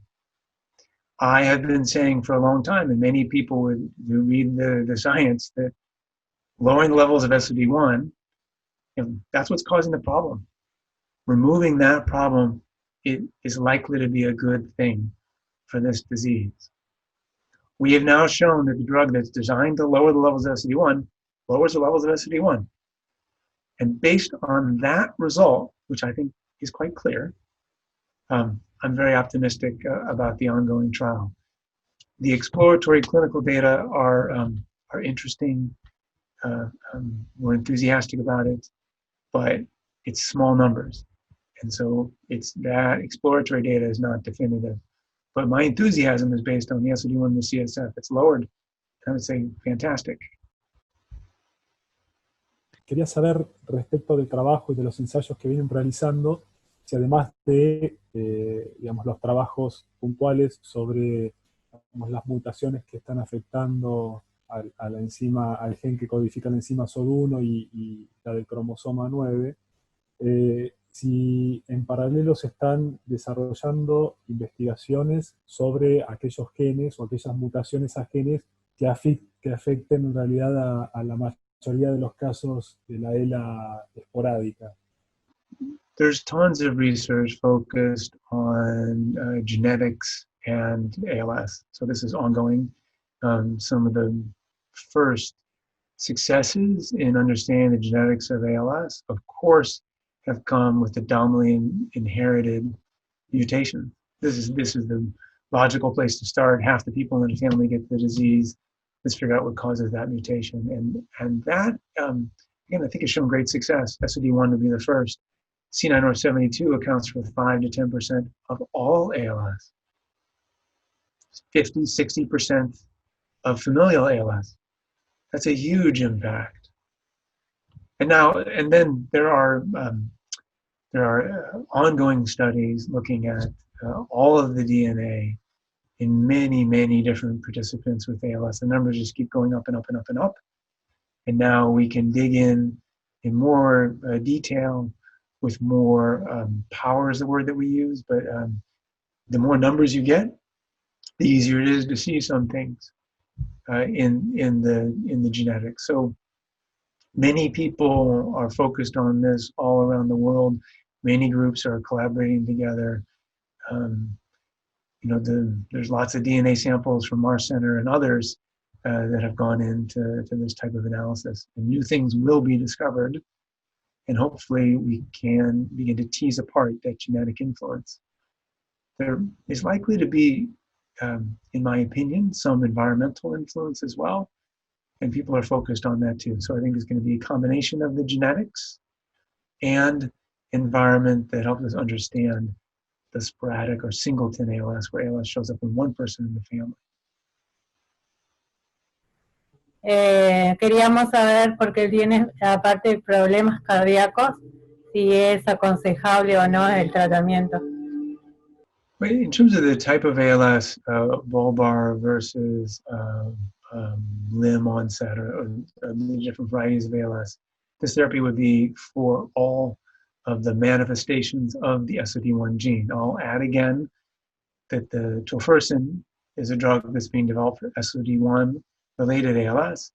I have been saying for a long time, and many people who read the science, that lowering the levels of SOD1, that's what's causing the problem. Removing that problem, it is likely to be a good thing for this disease. We have now shown that the drug that's designed to lower the levels of SOD1 lowers the levels of SOD1. And based on that result, which I think is quite clear, I'm very optimistic about the ongoing trial. The exploratory clinical data are interesting. We're enthusiastic about it, but it's small numbers. And so that exploratory data is not definitive. But my enthusiasm is based on the SOD1 in the CSF. It's lowered. I would say fantastic. Quería saber respecto del trabajo y de los ensayos que vienen realizando, si además de los trabajos puntuales sobre las mutaciones que están afectando a la enzima, al gen que codifica la enzima SOD1 y la del cromosoma 9, si en paralelo se están desarrollando investigaciones sobre aquellos genes o aquellas mutaciones a genes que afecten en realidad a la mayoría de los casos de la ELA esporádica. There's tons of research focused on genetics and ALS. So this is ongoing. Some of the first successes in understanding the genetics of ALS, of course, have come with the dominantly inherited mutation. This is the logical place to start. Half the people in the family get the disease. Let's figure out what causes that mutation. And that, again, I think has shown great success. SOD1 would be the first. C9orf72 accounts for 5 to 10% of all ALS. 50, 60% of familial ALS. That's a huge impact. And then there are ongoing studies looking at all of the DNA in many, many different participants with ALS. The numbers just keep going up and up and up and up. And now we can dig in more detail with more power is the word that we use, but the more numbers you get, the easier it is to see some things in the genetics. So many people are focused on this all around the world. Many groups are collaborating together. There's lots of DNA samples from our center and others that have gone into this type of analysis. And new things will be discovered. And hopefully we can begin to tease apart that genetic influence. There is likely to be, in my opinion, some environmental influence as well. And people are focused on that too. So I think it's going to be a combination of the genetics and environment that helps us understand the sporadic or singleton ALS, where ALS shows up in one person in the family. Queríamos saber, porque él tiene, aparte de problemas cardíacos, si es aconsejable o no el tratamiento. But in terms of the type of ALS, bulbar versus limb onset, or the different varieties of ALS, this therapy would be for all of the manifestations of the SOD1 gene. I'll add again that the tofersen is a drug that's being developed for SOD1 related ALS.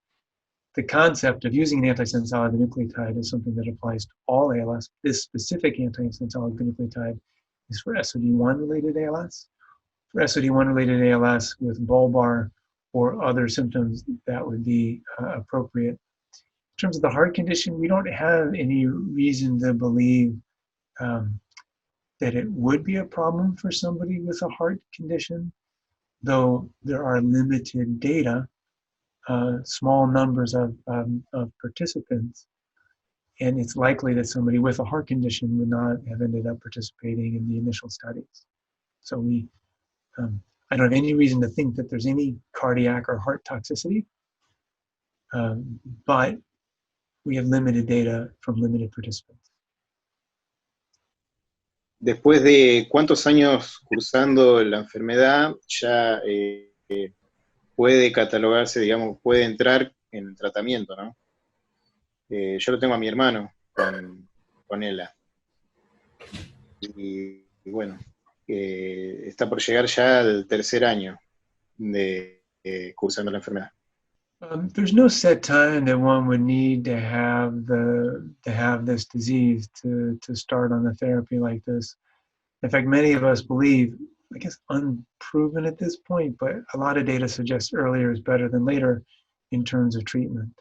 The concept of using an antisense oligonucleotide is something that applies to all ALS. This specific antisense oligonucleotide is for SOD1 related ALS. For SOD1 related ALS with bulbar or other symptoms, that would be appropriate. In terms of the heart condition, we don't have any reason to believe that it would be a problem for somebody with a heart condition, though there are limited data, small numbers of participants, and it's likely that somebody with a heart condition would not have ended up participating in the initial studies. So I don't have any reason to think that there's any cardiac or heart toxicity, but we have limited data from limited participants. Después de cuántos años cursando la enfermedad, ya puede catalogarse, digamos, puede entrar en el tratamiento, ¿no? Yo lo tengo a mi hermano con ELA. Y bueno, está por llegar ya al tercer año de cursando la enfermedad. There's no set time that one would need to have this disease to start on a therapy like this. In fact, many of us believe, I guess unproven at this point, but a lot of data suggests earlier is better than later in terms of treatment.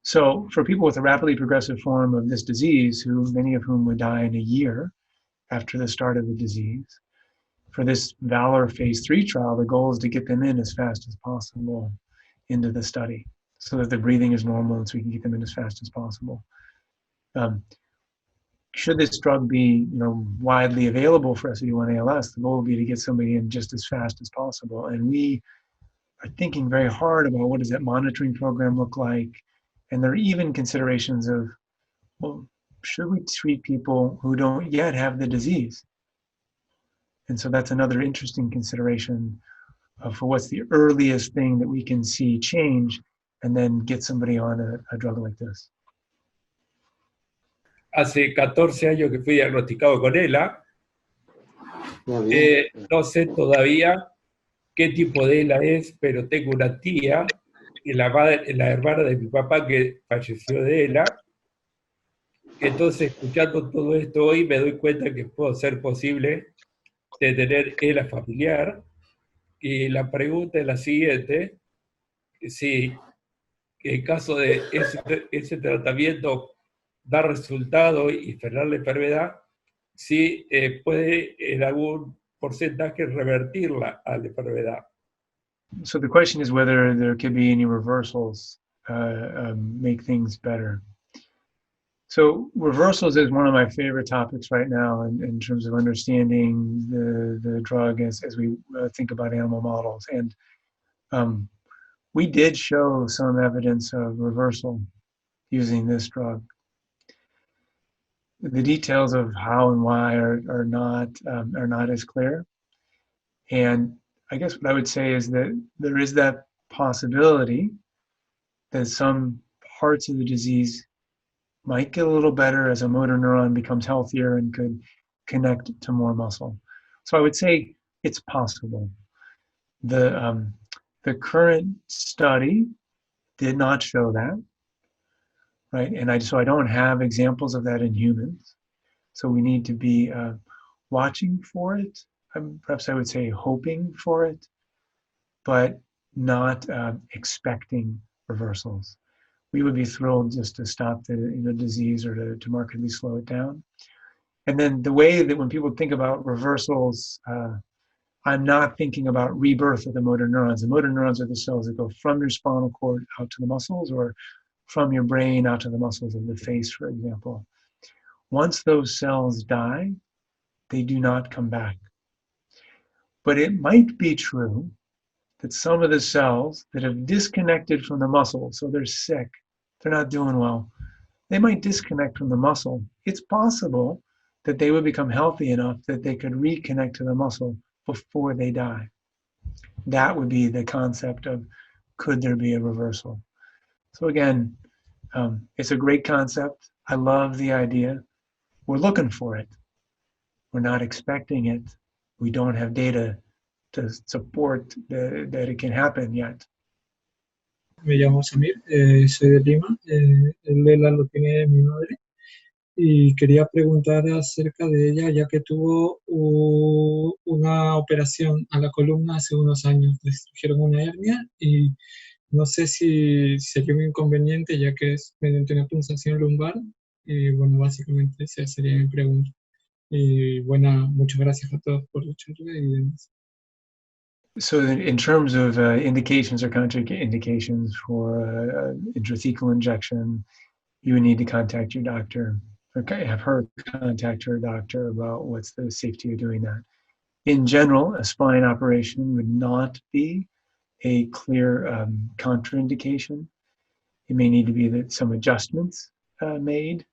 So for people with a rapidly progressive form of this disease, many of whom would die in a year after the start of the disease, for this VALOR phase 3 trial, the goal is to get them in as fast as possible into the study so that the breathing is normal and so we can get them in as fast as possible. Should this drug be widely available for SOD1 ALS, the goal would be to get somebody in just as fast as possible. And we are thinking very hard about what does that monitoring program look like. And there are even considerations of, well, should we treat people who don't yet have the disease? And so that's another interesting consideration for what's the earliest thing that we can see change and then get somebody on a drug like this. Hace 14 años que fui diagnosticado con ELA. No sé todavía qué tipo de ELA es, pero tengo una tía, la hermana de mi papá que falleció de ELA. Entonces, escuchando todo esto hoy, me doy cuenta que puede ser posible de tener ELA familiar. Y la pregunta es la siguiente: si en caso de ese tratamiento da resultado y frenar la enfermedad, si puede en algún porcentaje revertirla a la enfermedad. So the question is whether there could be any reversals make things better. So reversals is one of my favorite topics right now in terms of understanding the drug as we think about animal models. And we did show some evidence of reversal using this drug. The details of how and why are not as clear. And I guess what I would say is that there is that possibility that some parts of the disease might get a little better as a motor neuron becomes healthier and could connect to more muscle. So I would say it's possible. The current study did not show that, right? And so I don't have examples of that in humans. So we need to be watching for it. Perhaps I would say hoping for it, but not expecting reversals. We would be thrilled just to stop the disease or to markedly slow it down. And then the way that when people think about reversals, I'm not thinking about rebirth of the motor neurons. The motor neurons are the cells that go from your spinal cord out to the muscles, or from your brain out to the muscles of the face, for example. Once those cells die, they do not come back. But it might be true that some of the cells that have disconnected from the muscle, so they're sick, they're not doing well, they might disconnect from the muscle. It's possible that they would become healthy enough that they could reconnect to the muscle before they die. That would be the concept of, could there be a reversal? So again, it's a great concept. I love the idea. We're looking for it. We're not expecting it. We don't have data to support that it can happen yet. Me llamo Samir, soy de Lima, el Lela lo tiene mi madre y quería preguntar acerca de ella ya que tuvo una operación a la columna hace unos años, le extrajeron una hernia y no sé si sería un inconveniente ya que es mediante una punzación lumbar y bueno, básicamente esa sería mi pregunta. Y bueno, muchas gracias a todos por la charla y demás. So in terms of indications or contraindications for intrathecal injection, you would need to contact your doctor or have her contact her doctor about what's the safety of doing that. In general, a spine operation would not be a clear contraindication. It may need to be that some adjustments made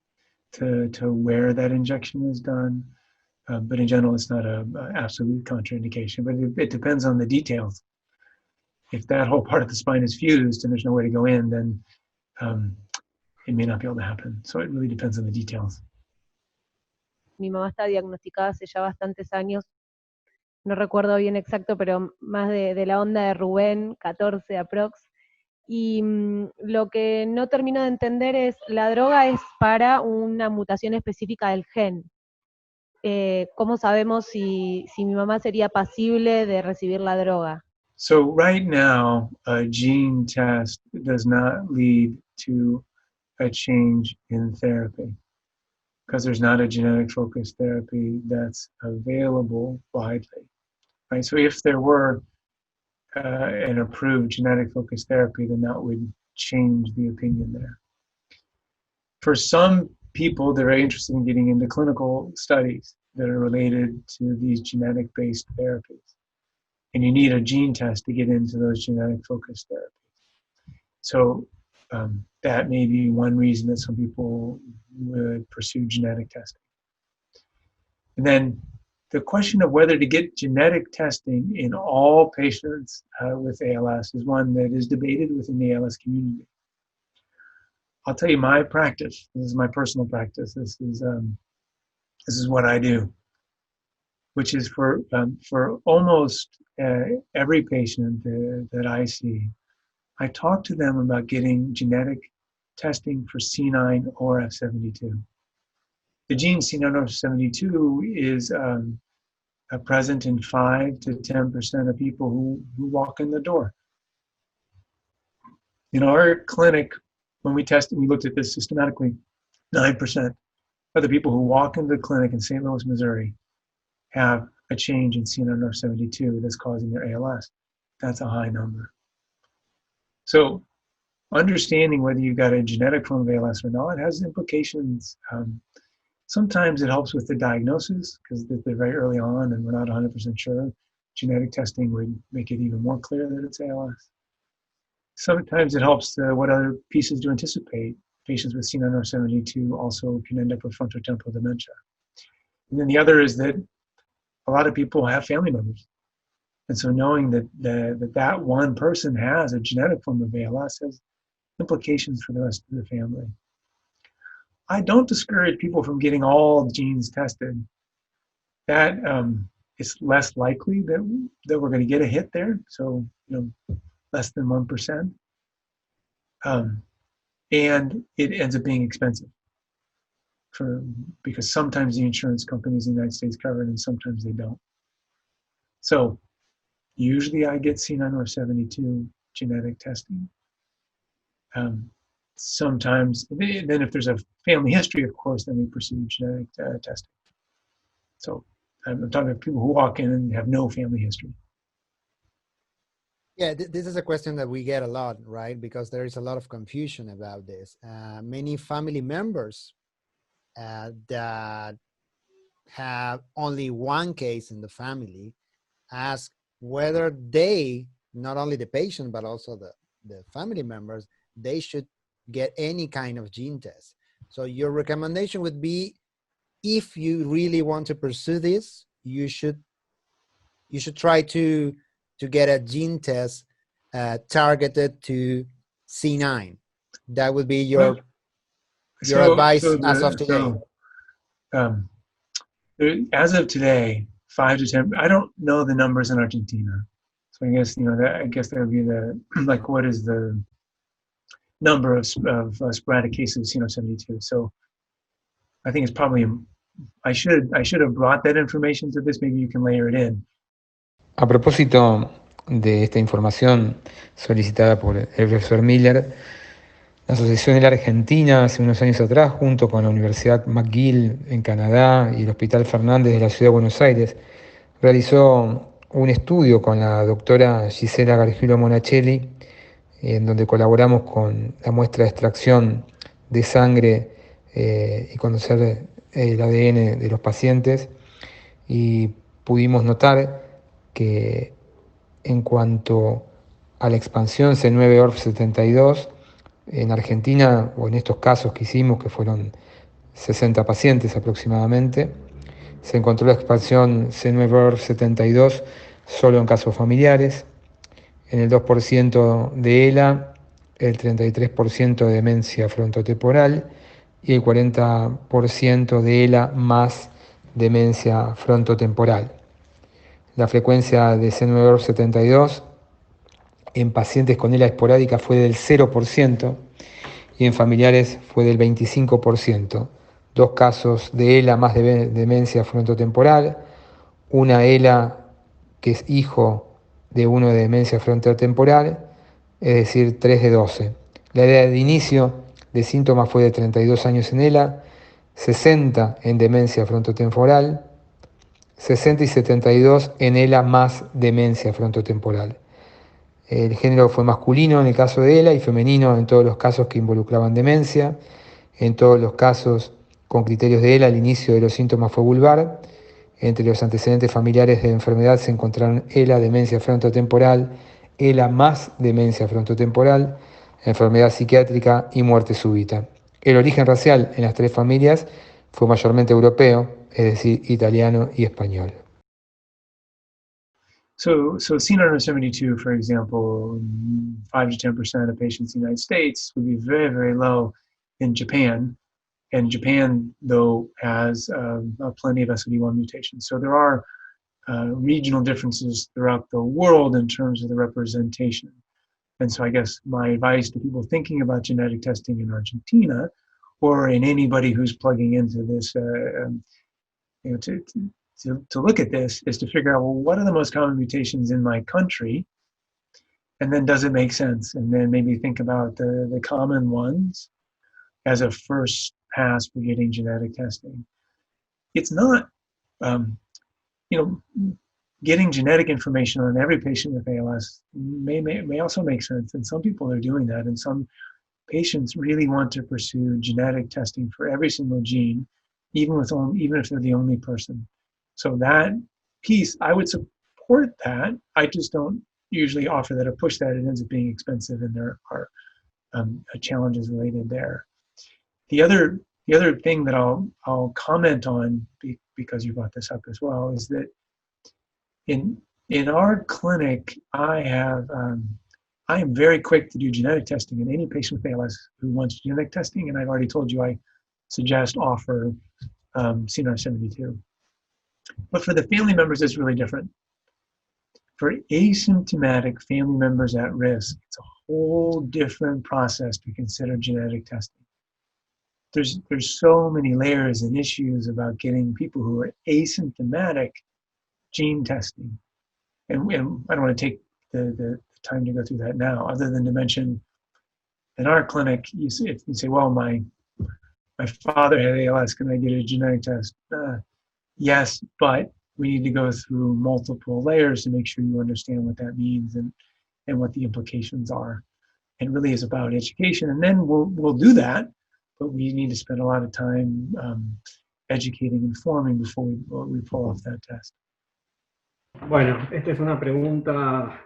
to where that injection is done. But in general, it's not an absolute contraindication, but it depends on the details. If that whole part of the spine is fused and there's no way to go in, then it may not be able to happen. So it really depends on the details. Mi mamá está diagnosticada hace ya bastantes años, no recuerdo bien exacto, pero más de la onda de Rubén, 14 aprox. Y lo que no termino de entender es, la droga es para una mutación específica del gen. ¿Cómo sabemos si mi mamá sería pasible de recibir la droga? So right now, a gene test does not lead to a change in therapy because there's not a genetic focused therapy that's available widely, right? So if there were an approved genetic focused therapy, then that would change the opinion there. For some people, they're very interested in getting into clinical studies that are related to these genetic-based therapies. And you need a gene test to get into those genetic-focused therapies. So that may be one reason that some people would pursue genetic testing. And then the question of whether to get genetic testing in all patients with ALS is one that is debated within the ALS community. I'll tell you my practice. This is my personal practice. This is what I do, which is for almost every patient that I see, I talk to them about getting genetic testing for C9orf72. The gene C9orf72 is present in 5 to 10% of people who walk in the door. In our clinic, when we tested, we looked at this systematically, 9% of the people who walk into the clinic in St. Louis, Missouri have a change in C9orf72 that's causing their ALS. That's a high number. So understanding whether you've got a genetic form of ALS or not has implications. Sometimes it helps with the diagnosis because they're very early on and we're not 100% sure. Genetic testing would make it even more clear that it's ALS. Sometimes it helps what other pieces to anticipate. Patients with C9orf72 also can end up with frontotemporal dementia. And then the other is that a lot of people have family members. And so knowing that one person has a genetic form of ALS has implications for the rest of the family. I don't discourage people from getting all genes tested. That it's less likely that we're going to get a hit there. So, less than 1%. And it ends up being expensive because sometimes the insurance companies in the United States cover it and sometimes they don't. So usually I get C9orf72 genetic testing. Sometimes, then if there's a family history, of course, then we pursue genetic testing. So I'm talking about people who walk in and have no family history. Yeah, this is a question that we get a lot, right? Because there is a lot of confusion about this. Many family members that have only one case in the family ask whether they, not only the patient, but also the family members, they should get any kind of gene test. So your recommendation would be if you really want to pursue this, you should try to get a gene test targeted to C9. That would be your advice as of today. As of today, 5 to 10. I don't know the numbers in Argentina, so I guess that would be the like what is the number of sporadic cases of C972. So I think it's probably I should have brought that information to this. Maybe you can layer it in. A propósito de esta información solicitada por el profesor Miller, la Asociación de la Argentina hace unos años atrás, junto con la Universidad McGill en Canadá y el Hospital Fernández de la Ciudad de Buenos Aires, realizó un estudio con la doctora Gisela Gargiulo Monachelli, en donde colaboramos con la muestra de extracción de sangre y conocer el ADN de los pacientes, y pudimos notar que en cuanto a la expansión C9orf72, en Argentina, o en estos casos que hicimos, que fueron 60 pacientes aproximadamente, se encontró la expansión C9orf72 solo en casos familiares, en el 2% de ELA, el 33% de demencia frontotemporal y el 40% de ELA más demencia frontotemporal. La frecuencia de C9orf72 en pacientes con ELA esporádica fue del 0% y en familiares fue del 25%. 2 casos de ELA más de demencia frontotemporal, una ELA que es hijo de uno de demencia frontotemporal, es decir, 3 de 12. La edad de inicio de síntomas fue de 32 años en ELA, 60 en demencia frontotemporal, 60 y 72 en ELA más demencia frontotemporal. El género fue masculino en el caso de ELA y femenino en todos los casos que involucraban demencia. En todos los casos con criterios de ELA, el inicio de los síntomas fue vulvar. Entre los antecedentes familiares de enfermedad se encontraron ELA, demencia frontotemporal, ELA más demencia frontotemporal, enfermedad psiquiátrica y muerte súbita. El origen racial en las 3 familias fue mayormente europeo, es decir, italiano y español. So C972, for example, 5 to 10% of patients in the United States would be very, very low in Japan. And Japan, though, has plenty of SOD1 mutations. So there are regional differences throughout the world in terms of the representation. And so I guess my advice to people thinking about genetic testing in Argentina, or in anybody who's plugging into this, to look at this, is to figure out, well, what are the most common mutations in my country? And then does it make sense? And then maybe think about the common ones as a first pass for getting genetic testing. It's not, getting genetic information on every patient with ALS may also make sense. And some people are doing that. And some patients really want to pursue genetic testing for every single gene, even if they're the only person. So that piece, I would support that. I just don't usually offer that or push that. It ends up being expensive, and there are challenges related there. The other thing that I'll comment on, because you brought this up as well, is that in our clinic, I am very quick to do genetic testing in any patient with ALS who wants genetic testing, and I've already told you I offer C972. But for the family members, it's really different. For asymptomatic family members at risk, it's a whole different process to consider genetic testing. There's so many layers and issues about getting people who are asymptomatic gene testing. And I don't want to take the time to go through that now, other than to mention, in our clinic, you say, well, my father had ALS, can I get a genetic test? Yes, but we need to go through multiple layers to make sure you understand what that means and what the implications are. It really is about education, and then we'll do that, but we need to spend a lot of time educating, informing before we pull off that test. Bueno, esta es una pregunta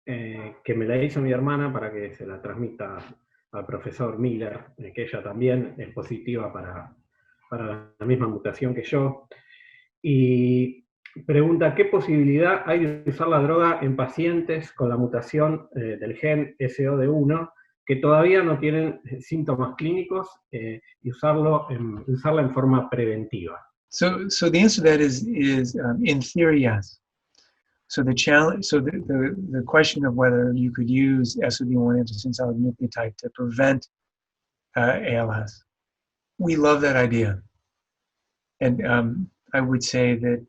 que me la hizo mi hermana para que se la transmita al profesor Miller, que ella también es positiva para para la misma mutación que yo. Y pregunta, ¿qué posibilidad hay de usar la droga en pacientes con la mutación del gen SOD1 que todavía no tienen síntomas clínicos y usarla en forma preventiva? So the answer to that is in theory, yes. So the challenge, so the question of whether you could use SOD1 antisense oligonucleotide to prevent ALS, we love that idea, and I would say that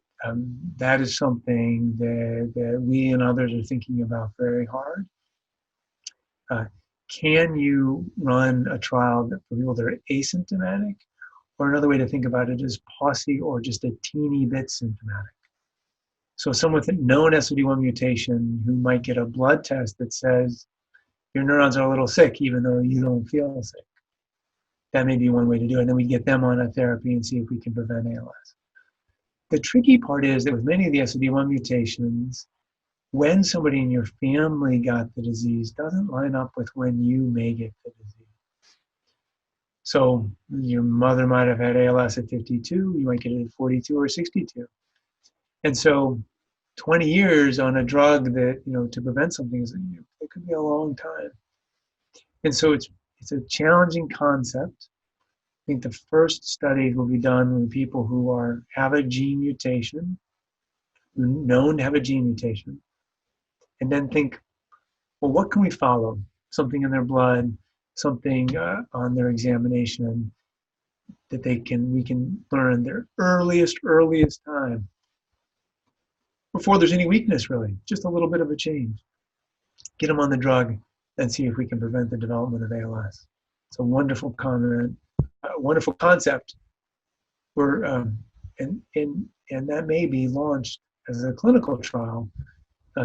that is something that we and others are thinking about very hard. Can you run a trial for people that are asymptomatic? Or another way to think about it is POSI or just a teeny bit symptomatic. So someone with a known SOD1 mutation who might get a blood test that says your neurons are a little sick even though you don't feel sick. That may be one way to do it. And then we get them on a therapy and see if we can prevent ALS. The tricky part is that with many of the SOD1 mutations, when somebody in your family got the disease doesn't line up with when you may get the disease. So your mother might have had ALS at 52, you might get it at 42 or 62. And so 20 years on a drug that, to prevent something, it could be a long time. And so it's a challenging concept. I think the first studies will be done with people who have a gene mutation, known to have a gene mutation, and then think, well, what can we follow? Something in their blood, something on their examination that we can learn their earliest time before there's any weakness, really, just a little bit of a change. Get them on the drug and see if we can prevent the development of ALS. It's a wonderful comment, a wonderful concept. And that may be launched as a clinical trial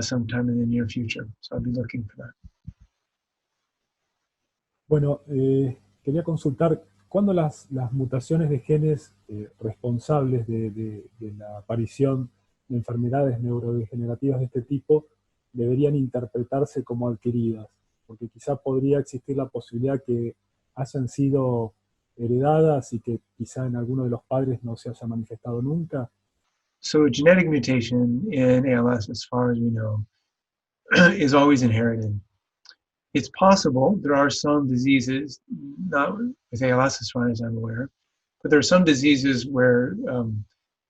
sometime in the near future. So I'll be looking for that. Bueno, quería consultar, ¿cuándo las mutaciones de genes responsables de la aparición de enfermedades neurodegenerativas de este tipo deberían interpretarse como adquiridas? Porque quizá podría existir la posibilidad que hayan sido heredadas y que quizá en alguno de los padres no se haya manifestado nunca. So a genetic mutation in ALS, as far as we know, is always inherited. It's possible there are some diseases, not with ALS as far as I'm aware, but there are some diseases where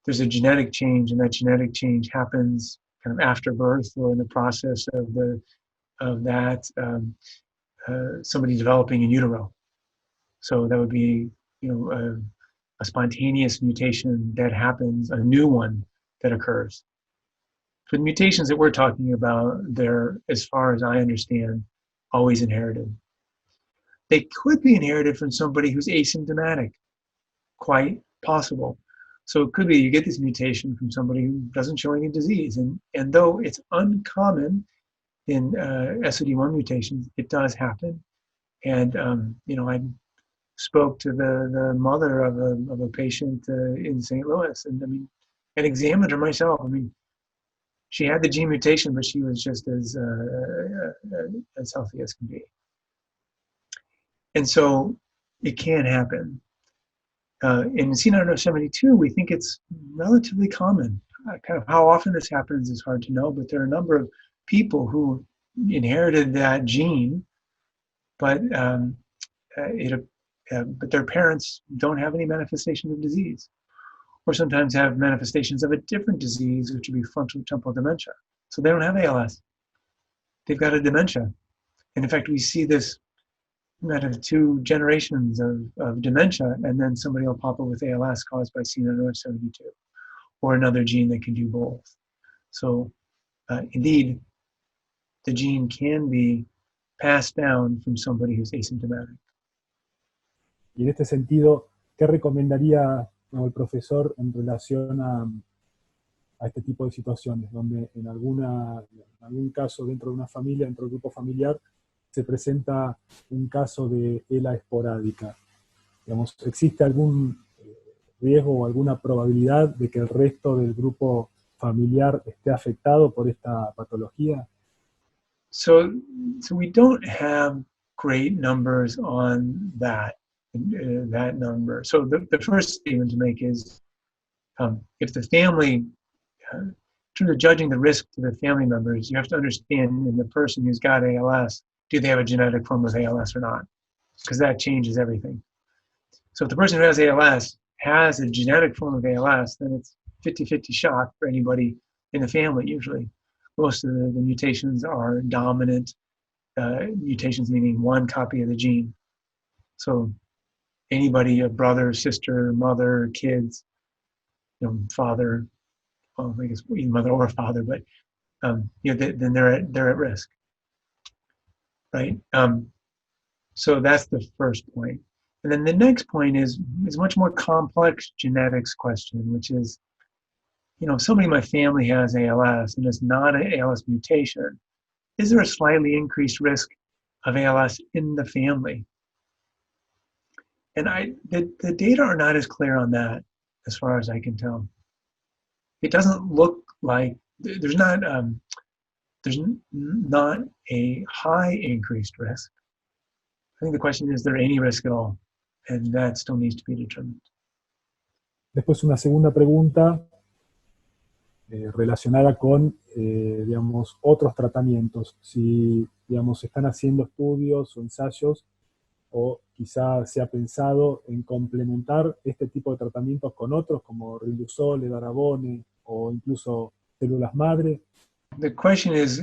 there's a genetic change, and that genetic change happens kind of after birth or in the process of that somebody developing in utero. So that would be a spontaneous mutation that happens, a new one that occurs. For the mutations that we're talking about, they're, as far as I understand, always inherited. They could be inherited from somebody who's asymptomatic, quite possible. So it could be you get this mutation from somebody who doesn't show any disease. And though it's uncommon in SOD1 mutations, it does happen. And, I spoke to the mother of a patient in St. Louis and examined her myself. She had the gene mutation, but she was just as healthy as can be. And so it can happen. In C9orf72, we think it's relatively common. Kind of how often this happens is hard to know, but there are a number of people who inherited that gene, but their parents don't have any manifestations of disease, or sometimes have manifestations of a different disease, which would be frontal temporal dementia. So they don't have ALS. They've got a dementia. And in fact, we see this out of 2 generations of dementia, and then somebody will pop up with ALS caused by C9orf72, or another gene that can do both. So indeed, the gene can be passed down from somebody who's asymptomatic. Y en este sentido, ¿qué recomendaría el profesor en relación a este tipo de situaciones, donde en algún caso dentro de una familia, dentro del grupo familiar, se presenta un caso de ELA esporádica? Digamos, ¿existe algún riesgo o alguna probabilidad de que el resto del grupo familiar esté afectado por esta patología? So we don't have great numbers on that. that number. So the first statement to make is, if the family, in terms of judging the risk to the family members, you have to understand in the person who's got ALS, do they have a genetic form of ALS or not? Because that changes everything. So if the person who has ALS has a genetic form of ALS, then it's 50-50 shot for anybody in the family usually. Most of the mutations are dominant mutations, meaning one copy of the gene. So anybody, a brother, sister, mother, kids, father, well, I guess either mother or father, but then they're at risk, right? So that's the first point. And then the next point is much more complex genetics question, which is, if somebody in my family has ALS and it's not an ALS mutation, is there a slightly increased risk of ALS in the family? And the data are not as clear on that, as far as I can tell. It doesn't look like there's not a high increased risk. I think the question is there any risk at all? And that still needs to be determined. Después una segunda pregunta relacionada con, digamos, otros tratamientos. Si, digamos, están haciendo estudios o ensayos, o quizá se ha pensado en complementar este tipo de tratamientos con otros, como riluzole, edarabone, o incluso células madre. The question is,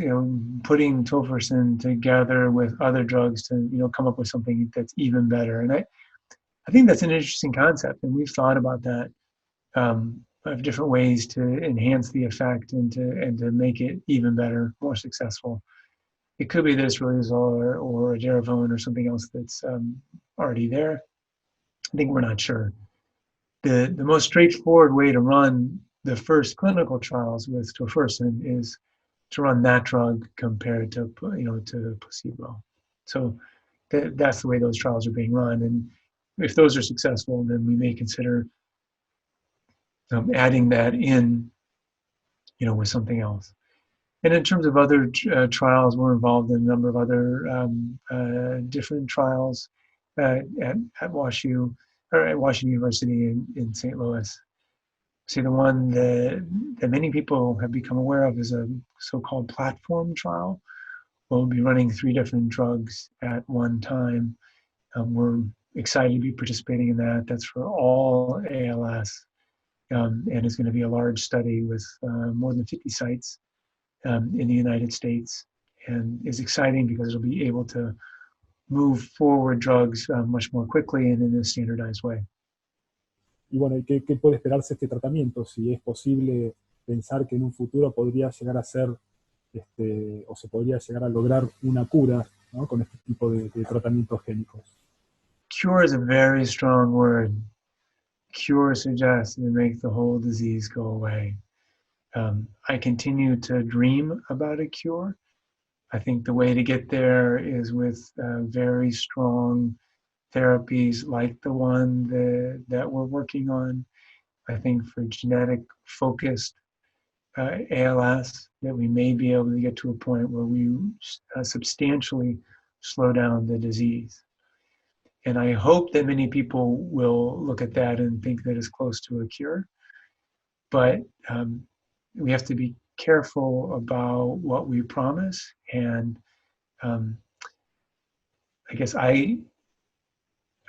putting tofersen together with other drugs to, come up with something that's even better. And I think that's an interesting concept, and we've thought about that of different ways to enhance the effect and to make it even better, more successful. It could be this riluzole or edaravone or something else that's already there. I think we're not sure. The most straightforward way to run the first clinical trials with tofersen is to run that drug compared to to placebo. So that's the way those trials are being run. And if those are successful, then we may consider adding that in, with something else. And in terms of other trials, we're involved in a number of other different trials at WashU, or at Washington University in St. Louis. See, the one that many people have become aware of is a so-called platform trial. We'll be running 3 different drugs at one time. We're excited to be participating in that. That's for all ALS, and it's going to be a large study with more than 50 sites in the United States, and is exciting because it'll be able to move forward drugs much more quickly and in a standardized way. Y bueno, ¿qué puede esperarse este tratamiento? Si es posible pensar que en un futuro podría llegar a ser, o se podría llegar a lograr una cura, ¿no?, con este tipo de tratamientos génicos. Cure is a very strong word. Cure suggests to make the whole disease go away. I continue to dream about a cure. I think the way to get there is with very strong therapies like the one that we're working on. I think for genetic focused ALS, that we may be able to get to a point where we substantially slow down the disease. And I hope that many people will look at that and think that it's close to a cure. But we have to be careful about what we promise. And I guess I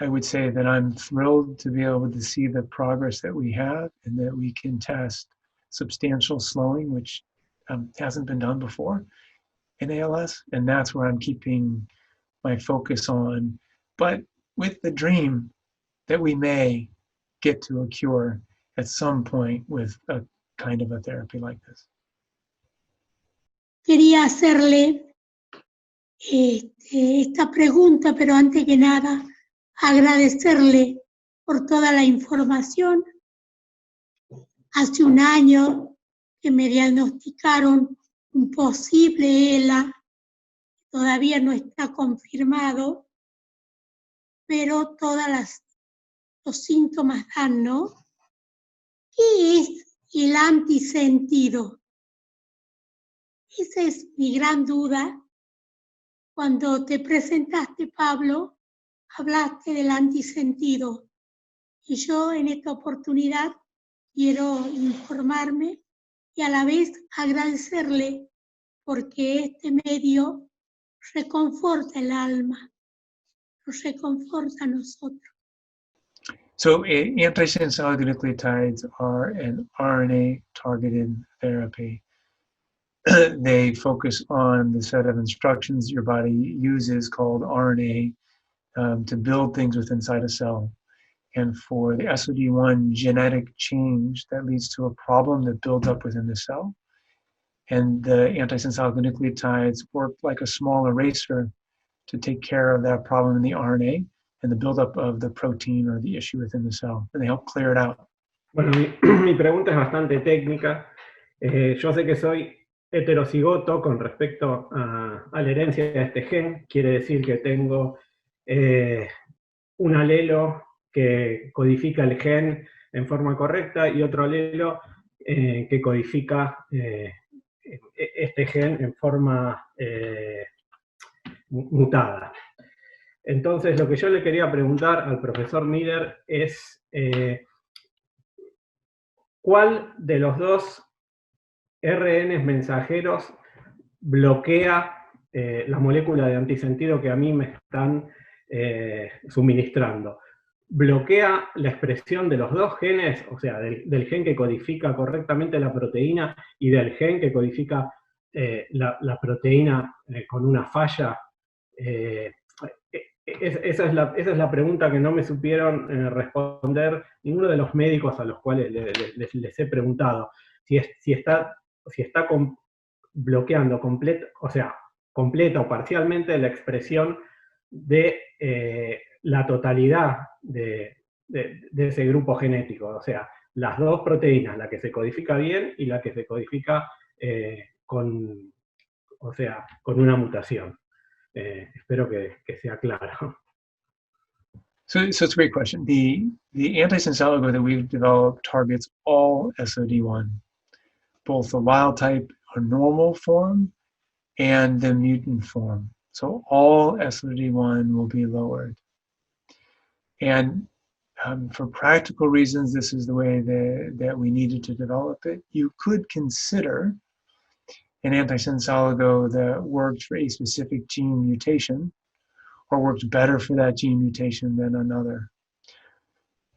would say that I'm thrilled to be able to see the progress that we have and that we can test substantial slowing, which hasn't been done before in ALS. And that's where I'm keeping my focus on. But with the dream that we may get to a cure at some point with a kind of a therapy like this. Quería hacerle esta pregunta, pero antes que nada, agradecerle por toda la información. Hace un año que me diagnosticaron un posible ELA, todavía no está confirmado, pero todos los síntomas dan, ¿no? ¿Qué es el antisentido? Esa es mi gran duda. Cuando te presentaste, Pablo, hablaste del antisentido. Y yo en esta oportunidad quiero informarme y a la vez agradecerle porque este medio reconforta el alma, nos reconforta a nosotros. So antisense oligonucleotides are an RNA-targeted therapy. They focus on the set of instructions your body uses called RNA to build things within a cell. And for the SOD1 genetic change that leads to a problem that builds up within the cell. And the antisense oligonucleotides work like a small eraser to take care of that problem in the RNA and the buildup of the protein or the issue within the cell. And they help clear it out. Bueno, mi pregunta es bastante técnica. Yo sé que soy heterocigoto con respecto a la herencia de este gen. Quiere decir que tengo un alelo que codifica el gen en forma correcta y otro alelo que codifica este gen en forma mutada. Entonces, lo que yo le quería preguntar al profesor Miller es ¿cuál de los dos RNs mensajeros bloquea la molécula de antisentido que a mí me están suministrando? ¿Bloquea la expresión de los dos genes, o sea, del gen que codifica correctamente la proteína y del gen que codifica la proteína con una falla? Esa es la pregunta que no me supieron responder ninguno de los médicos a los cuales les he preguntado. Si está bloqueando completa o parcialmente la expresión de la totalidad de ese grupo genético. O sea, las dos proteínas, la que se codifica bien y la que se codifica con una mutación. Espero que sea claro. So it's a great question. The antisense oligo that we've developed targets all SOD1, both the wild type or normal form and the mutant form. So all SOD1 will be lowered. And for practical reasons, this is the way that we needed to develop it. You could consider an antisense oligo that works for a specific gene mutation or works better for that gene mutation than another.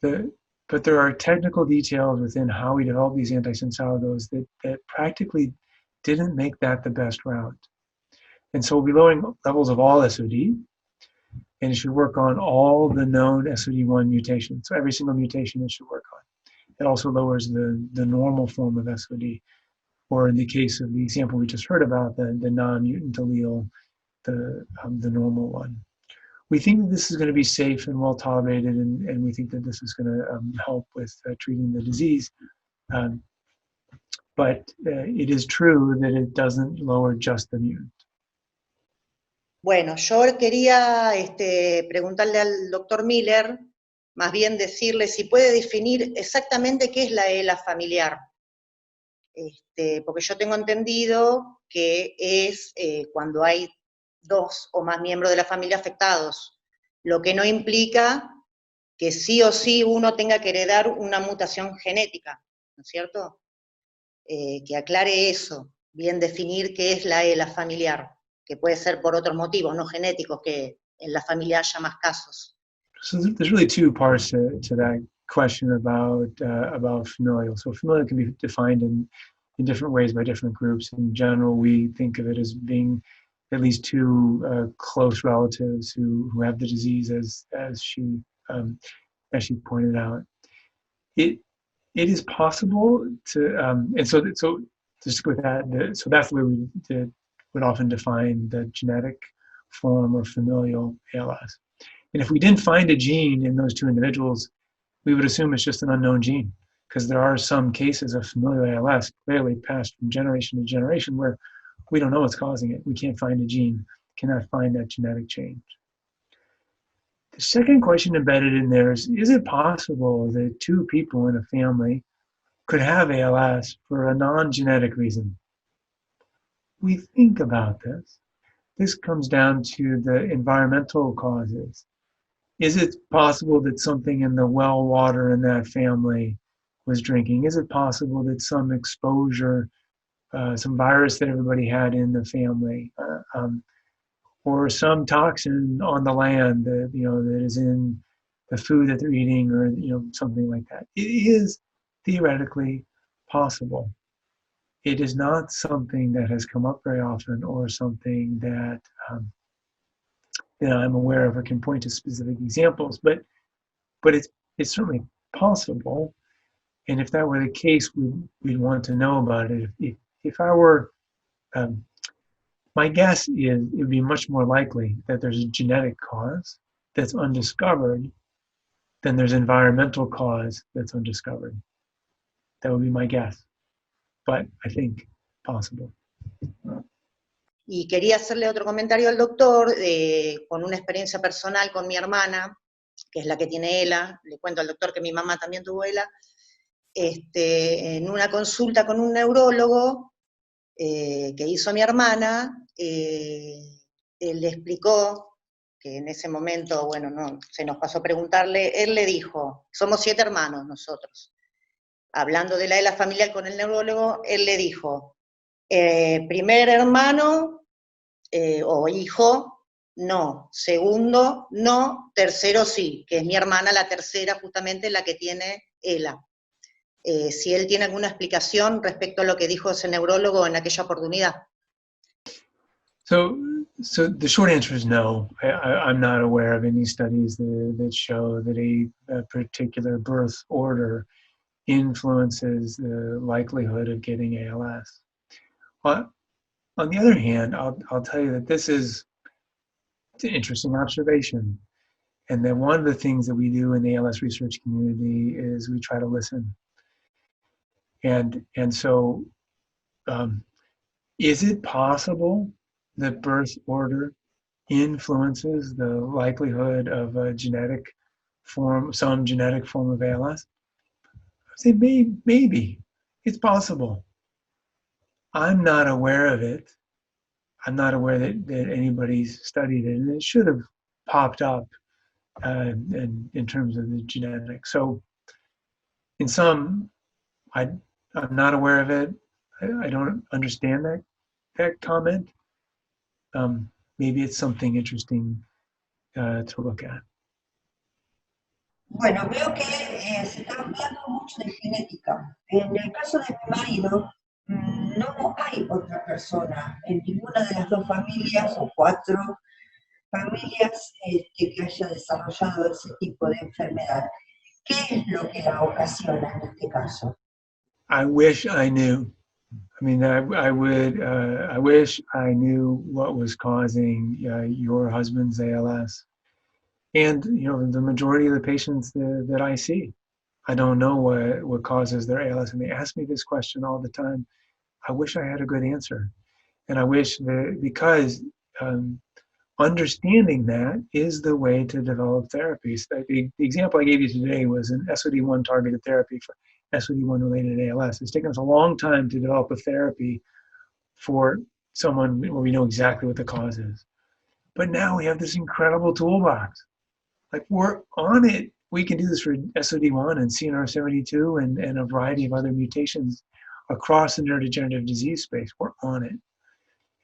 But there are technical details within how we develop these antisense oligos that practically didn't make that the best route. And so we'll be lowering levels of all SOD, and it should work on all the known SOD1 mutations. So every single mutation it should work on. It also lowers the normal form of SOD, or in the case of the example we just heard about, the non-mutant allele, the normal one. We think that this is going to be safe and well tolerated, and we think that this is going to help with treating the disease. But it is true that it doesn't lower just the mutant. Bueno, yo quería preguntarle al doctor Miller, más bien decirle si puede definir exactamente qué es la ELA familiar. Porque yo tengo entendido que es cuando hay dos o más miembros de la familia afectados, lo que no implica que sí o sí uno tenga que heredar una mutación genética, ¿no es cierto? Que aclare eso, bien definir qué es la ELA familiar, que puede ser por otros motivos, no genéticos, que en la familia haya más casos. So there's really two parts to that question about familial. So familial can be defined in different ways by different groups. In general, we think of it as being at least two close relatives who have the disease, as she pointed out. It is possible to, and so just with that, so that's the way we would often define the genetic form of familial ALS. And if we didn't find a gene in those two individuals, we would assume it's just an unknown gene, because there are some cases of familial ALS clearly passed from generation to generation where we don't know what's causing it. We can't find a gene, cannot find that genetic change. The second question embedded in there is it possible that two people in a family could have ALS for a non-genetic reason? We think about this. This comes down to the environmental causes. Is it possible that something in the well water in that family was drinking? Is it possible that some exposure, some virus that everybody had in the family, or some toxin on the land that, that is in the food that they're eating, or, something like that? It is theoretically possible. It is not something that has come up very often, or something that I'm aware of or can point to specific examples, but it's certainly possible. And if that were the case, we'd want to know about it. If I were, my guess is it would be much more likely that there's a genetic cause that's undiscovered than there's environmental cause that's undiscovered. That would be my guess, but I think possible. Y quería hacerle otro comentario al doctor, con una experiencia personal con mi hermana, que es la que tiene ELA. Le cuento al doctor que mi mamá también tuvo ELA. En una consulta con un neurólogo que hizo mi hermana, él le explicó que en ese momento, bueno, no, se nos pasó a preguntarle, él le dijo, somos 7 hermanos nosotros. Hablando de la ELA familiar con el neurólogo, él le dijo, primer hermano o hijo, no. Segundo, no. Tercero, sí, que es mi hermana, la tercera, justamente la que tiene ELA. Si él tiene alguna explicación respecto a lo que dijo ese neurólogo en aquella oportunidad. So the short answer is no. I'm not aware of any studies that show that a particular birth order influences the likelihood of getting ALS. But on the other hand, I'll tell you that it's an interesting observation. And that one of the things that we do in the ALS research community is we try to listen. And so is it possible that birth order influences the likelihood of a genetic form, some genetic form of ALS? I say maybe. It's possible. I'm not aware of it. I'm not aware that anybody's studied it, and it should have popped up in terms of the genetics. So in some, I'm not aware of it. I don't understand that comment. Maybe it's something interesting to look at. Bueno, veo que se está hablando mucho de genética. En el caso de mi marido, no hay otra persona en ninguna de las 2 familias o 4 familias que haya desarrollado ese tipo de enfermedad. ¿Qué es lo que la ocasiona en este caso? I wish I knew. I mean, I wish I knew what was causing your husband's ALS. And, the majority of the patients that I see, I don't know what causes their ALS. And they ask me this question all the time. I wish I had a good answer. And I wish that, because understanding that is the way to develop therapies. The example I gave you today was an SOD1 targeted therapy for SOD1 related ALS. It's taken us a long time to develop a therapy for someone where we know exactly what the cause is. But now we have this incredible toolbox. Like, we're on it. We can do this for SOD1 and CNR72 and a variety of other mutations across the neurodegenerative disease space. We're on it.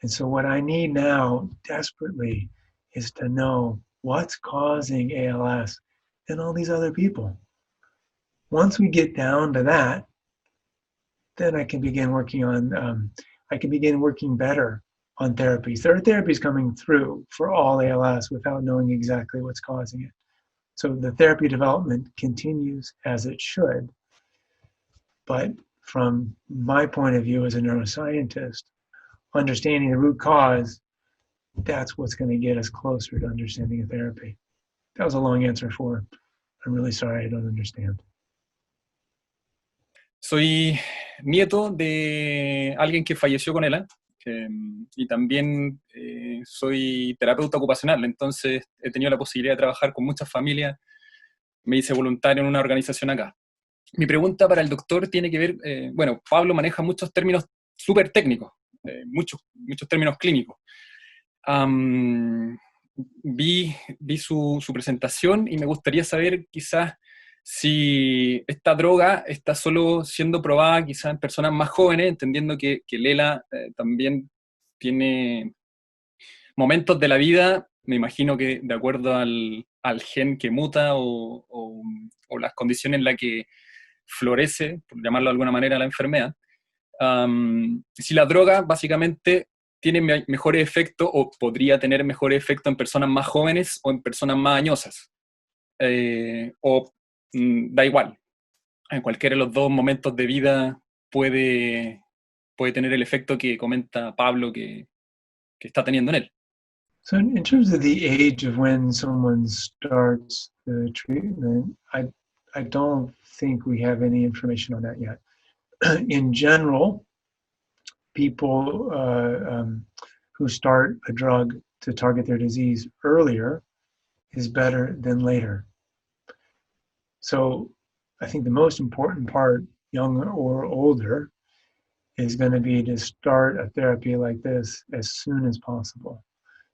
And so what I need now desperately is to know what's causing ALS in all these other people. Once we get down to that, then I can begin working on, working better on therapies. There are therapies coming through for all ALS without knowing exactly what's causing it. So the therapy development continues as it should. But from my point of view as a neuroscientist, understanding the root cause, that's what's going to get us closer to understanding a therapy. That was a long answer for, I'm really sorry, I don't understand. Soy nieto de alguien que falleció con ELA, y también soy terapeuta ocupacional, entonces he tenido la posibilidad de trabajar con muchas familias. Me hice voluntario en una organización acá. Mi pregunta para el doctor tiene que ver, bueno, Pablo maneja muchos términos súper técnicos, muchos términos clínicos. vi su presentación y me gustaría saber quizás si esta droga está solo siendo probada quizás en personas más jóvenes, entendiendo que Lela también tiene momentos de la vida, me imagino que de acuerdo al gen que muta o las condiciones en las que florece, por llamarlo de alguna manera, la enfermedad. Si la droga básicamente tiene mejores efectos o podría tener mejores efectos en personas más jóvenes o en personas más añosas. Da igual. En cualquiera de los dos momentos de vida puede tener el efecto que comenta Pablo que está teniendo en él. So in terms of the age of when someone starts the treatment, I don't think we have any information on that yet. In general, people who start a drug to target their disease earlier is better than later. So I think the most important part, younger or older, is going to be to start a therapy like this as soon as possible.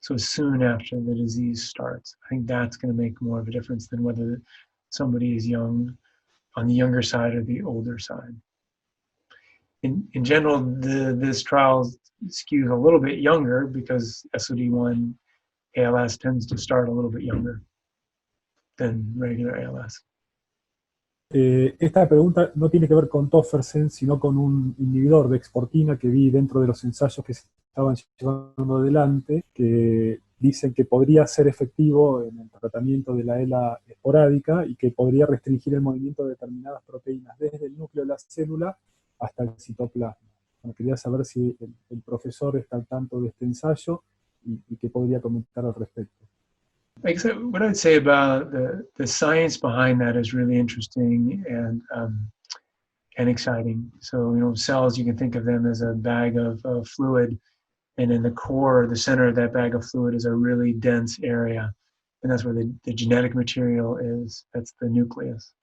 So soon after the disease starts. I think that's going to make more of a difference than whether somebody is young, on the younger side or the older side. In general, this trial skews a little bit younger because SOD1 ALS tends to start a little bit younger than regular ALS. Esta pregunta no tiene que ver con tofersen, sino con un inhibidor de exportina que vi dentro de los ensayos que se estaban llevando adelante, que dicen que podría ser efectivo en el tratamiento de la ELA esporádica y que podría restringir el movimiento de determinadas proteínas desde el núcleo de la célula hasta el citoplasma. Bueno, quería saber si el profesor está al tanto de este ensayo y qué podría comentar al respecto. What I'd say about the science behind that is really interesting and exciting. So, cells, you can think of them as a bag of fluid, and in the core, the center of that bag of fluid is a really dense area, and that's where the genetic material is. That's the nucleus.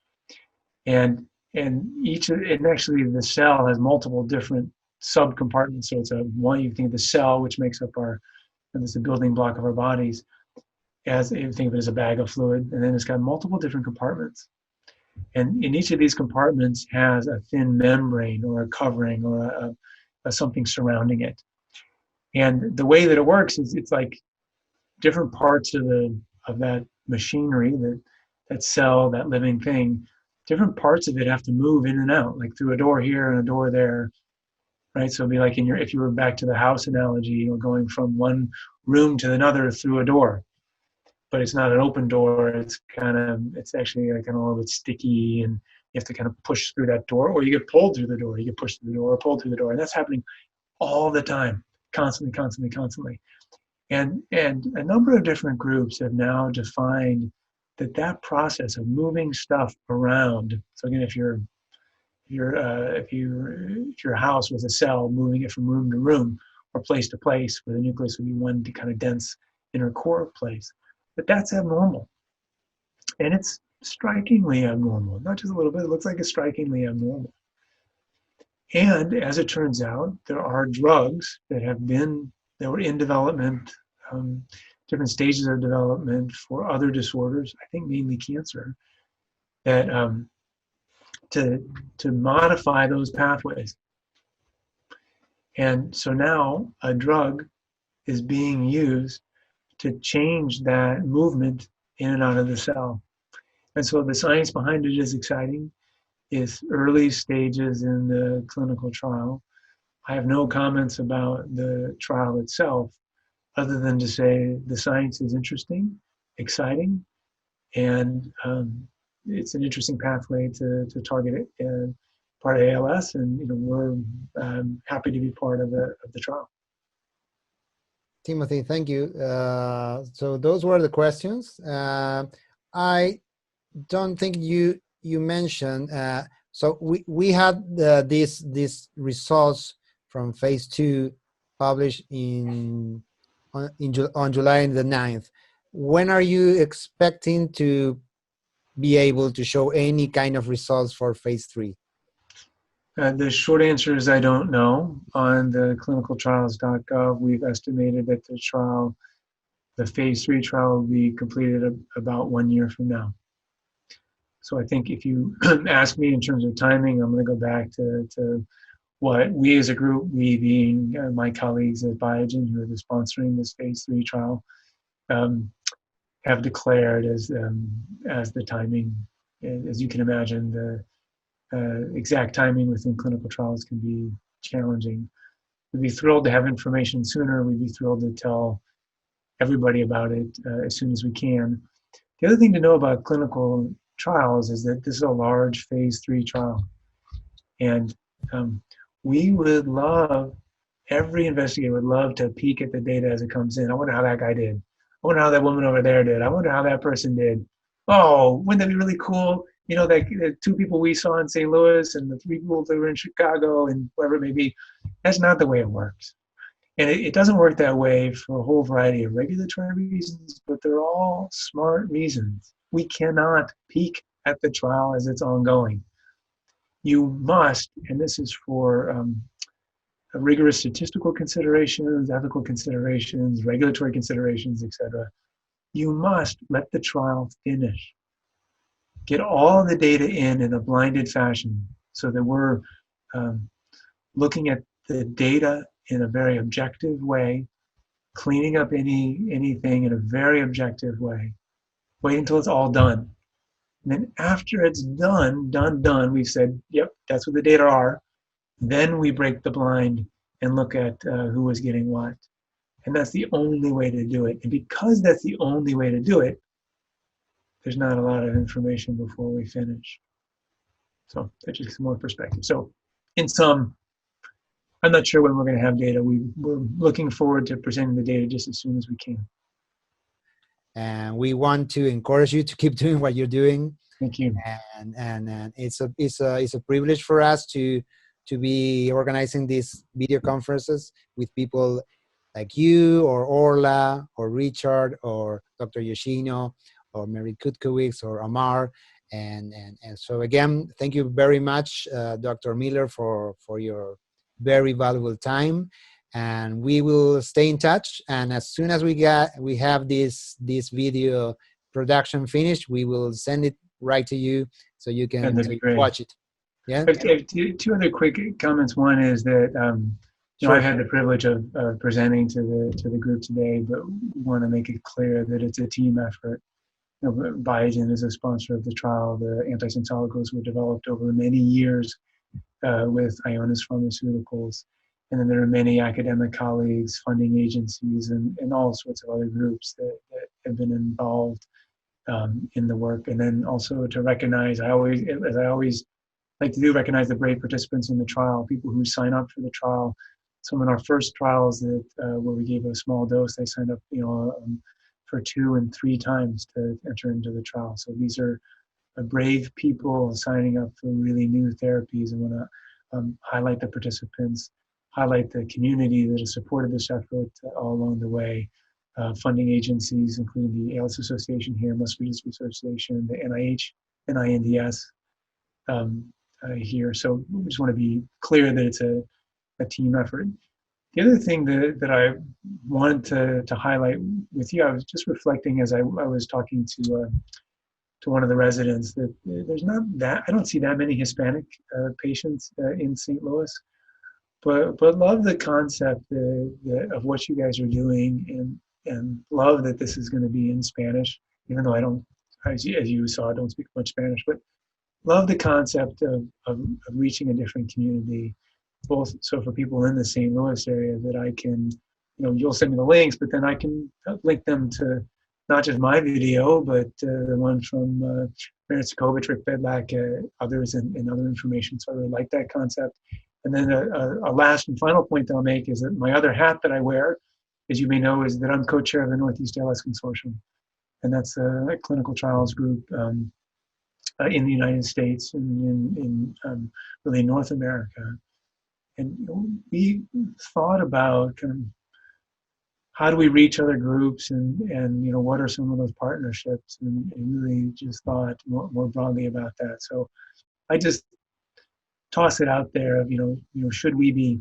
And actually the cell has multiple different subcompartments. So it's one, you think of the cell, which makes up and it's the building block of our bodies. As you think of it as a bag of fluid, and then it's got multiple different compartments. And in each of these compartments has a thin membrane or a covering or a something surrounding it. And the way that it works is it's like different parts of that machinery, that cell, that living thing, different parts of it have to move in and out, like through a door here and a door there, right? So it'd be like if you were back to the house analogy, going from one room to another through a door. But it's not an open door. It's actually like a little bit sticky, and you have to kind of push through that door, or you get pulled through the door. You get pushed through the door or pulled through the door, and that's happening all the time, constantly. And a number of different groups have now defined that process of moving stuff around. So again, if your house was a cell, moving it from room to room or place to place, where the nucleus would be one kind of dense inner core place. But that's abnormal. And it's strikingly abnormal. Not just a little bit, it looks like it's strikingly abnormal. And as it turns out, there are drugs that were in development, different stages of development for other disorders, I think mainly cancer, that to modify those pathways. And so now a drug is being used to change that movement in and out of the cell. And so the science behind it is exciting. It's early stages in the clinical trial. I have no comments about the trial itself, other than to say the science is interesting, exciting, and it's an interesting pathway to target it in part of ALS, and we're happy to be part of the trial. Timothy, thank you. So those were the questions. I don't think you mentioned. So we had these results from phase 2 published on July the 9th. When are you expecting to be able to show any kind of results for phase 3? The short answer is I don't know. On the clinicaltrials.gov, we've estimated that the phase 3 trial will be completed about 1 year from now. So I think if you ask me in terms of timing, I'm going to go back to what we as a group, we being my colleagues at Biogen who are sponsoring this phase 3 trial, have declared as the timing. As you can imagine, the exact timing within clinical trials can be challenging. We'd be thrilled to have information sooner. We'd be thrilled to tell everybody about it as soon as we can. The other thing to know about clinical trials is that this is a large phase 3 trial. And we would love, every investigator would love to peek at the data as it comes in. I wonder how that guy did. I wonder how that woman over there did. I wonder how that person did. Oh, wouldn't that be really cool? You know, that the 2 people we saw in St. Louis and the 3 people that were in Chicago and wherever it may be. That's not the way it works. And it doesn't work that way for a whole variety of regulatory reasons, but they're all smart reasons. We cannot peek at the trial as it's ongoing. You must, and this is for rigorous statistical considerations, ethical considerations, regulatory considerations, etc. You must let the trial finish. Get all the data in a blinded fashion so that we're looking at the data in a very objective way, cleaning up anything in a very objective way. Wait until it's all done. And then after it's done, we've said, yep, that's what the data are. Then we break the blind and look at who was getting what. And that's the only way to do it. And because that's the only way to do it, there's not a lot of information before we finish. So that just gives more perspective. So in sum, I'm not sure when we're going to have data. We're looking forward to presenting the data just as soon as we can. And we want to encourage you to keep doing what you're doing. Thank you. And it's a privilege for us to be organizing these video conferences with people like you or Orla or Richard or Dr. Yoshino or Mary Kutkowicz or Amar. And so again, thank you very much, Dr. Miller, for your very valuable time. And we will stay in touch. And as soon as we have this video production finished, we will send it right to you so you can watch it. Yeah. I have 2 other quick comments. One is that Sure. I've had the privilege of presenting to the group today, but want to make it clear that it's a team effort. Biogen is a sponsor of the trial. The antisense oligos were developed over many years with Ionis Pharmaceuticals. And then there are many academic colleagues, funding agencies, and all sorts of other groups that have been involved in the work. And then also to recognize, I always like to do, recognize the brave participants in the trial, people who sign up for the trial. Some in our first trials that where we gave a small dose, they signed up, for 2 and 3 times to enter into the trial. So these are brave people signing up for really new therapies. I want to highlight the participants, highlight the community that has supported this effort all along the way. Funding agencies, including the ALS Association here, Muscular Dystrophy Association, the NIH, NINDS here. So we just want to be clear that it's a team effort. The other thing that I wanted to highlight with you, I was just reflecting as I was talking to one of the residents that there's not that, I don't see that many Hispanic patients in St. Louis, but love the concept of what you guys are doing and love that this is going to be in Spanish, even though I don't, as you saw, I don't speak much Spanish, but love the concept of reaching a different community, both so for people in the St. Louis area that I can, you'll send me the links, but then I can link them to not just my video, but the one from Merit Sukovich, Rick Bedlack, others, and other information. So I really like that concept. And then a last and final point that I'll make is that my other hat that I wear, as you may know, is that I'm co-chair of the Northeast ALS Consortium. And that's a clinical trials group in the United States and in really North America. And we thought about kind of how do we reach other groups and what are some of those partnerships, and really just thought more broadly about that. So I just toss it out there of, should we be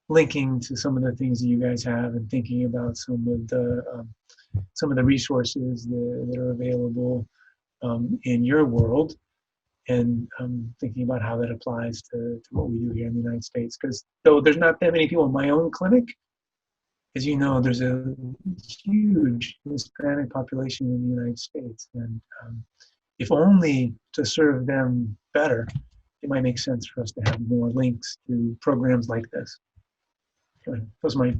linking to some of the things that you guys have and thinking about some of the some of the resources that are available in your world, and thinking about how that applies to what we do here in the United States. Because though there's not that many people in my own clinic, as you know, there's a huge Hispanic population in the United States, and if only to serve them better, it might make sense for us to have more links to programs like this. Anyway, those are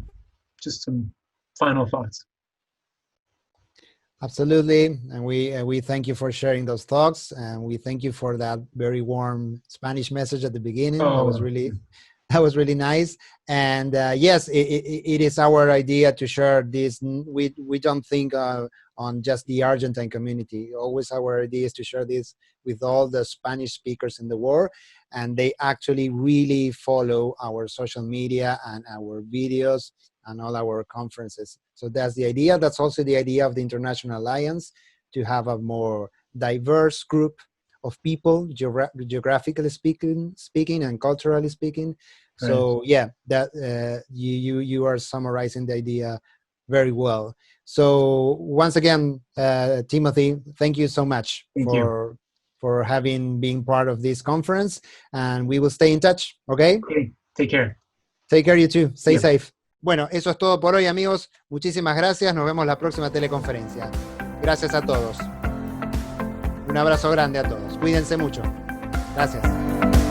just some final thoughts. Absolutely, and we thank you for sharing those thoughts, and we thank you for that very warm Spanish message at the beginning. That was really nice. And yes, it is our idea to share this. We don't think on just the Argentine community. Always our idea is to share this with all the Spanish speakers in the world, and they actually really follow our social media and our videos and all our conferences. So that's the idea. That's also the idea of the International Alliance, to have a more diverse group of people, geographically speaking and culturally speaking. Right. So yeah, that you are summarizing the idea very well. So once again, Timothy, thank you so much for being part of this conference, and we will stay in touch. Okay. Take care. Take care, you too. Stay safe. Bueno, eso es todo por hoy, amigos. Muchísimas gracias. Nos vemos la próxima teleconferencia. Gracias a todos. Un abrazo grande a todos. Cuídense mucho. Gracias.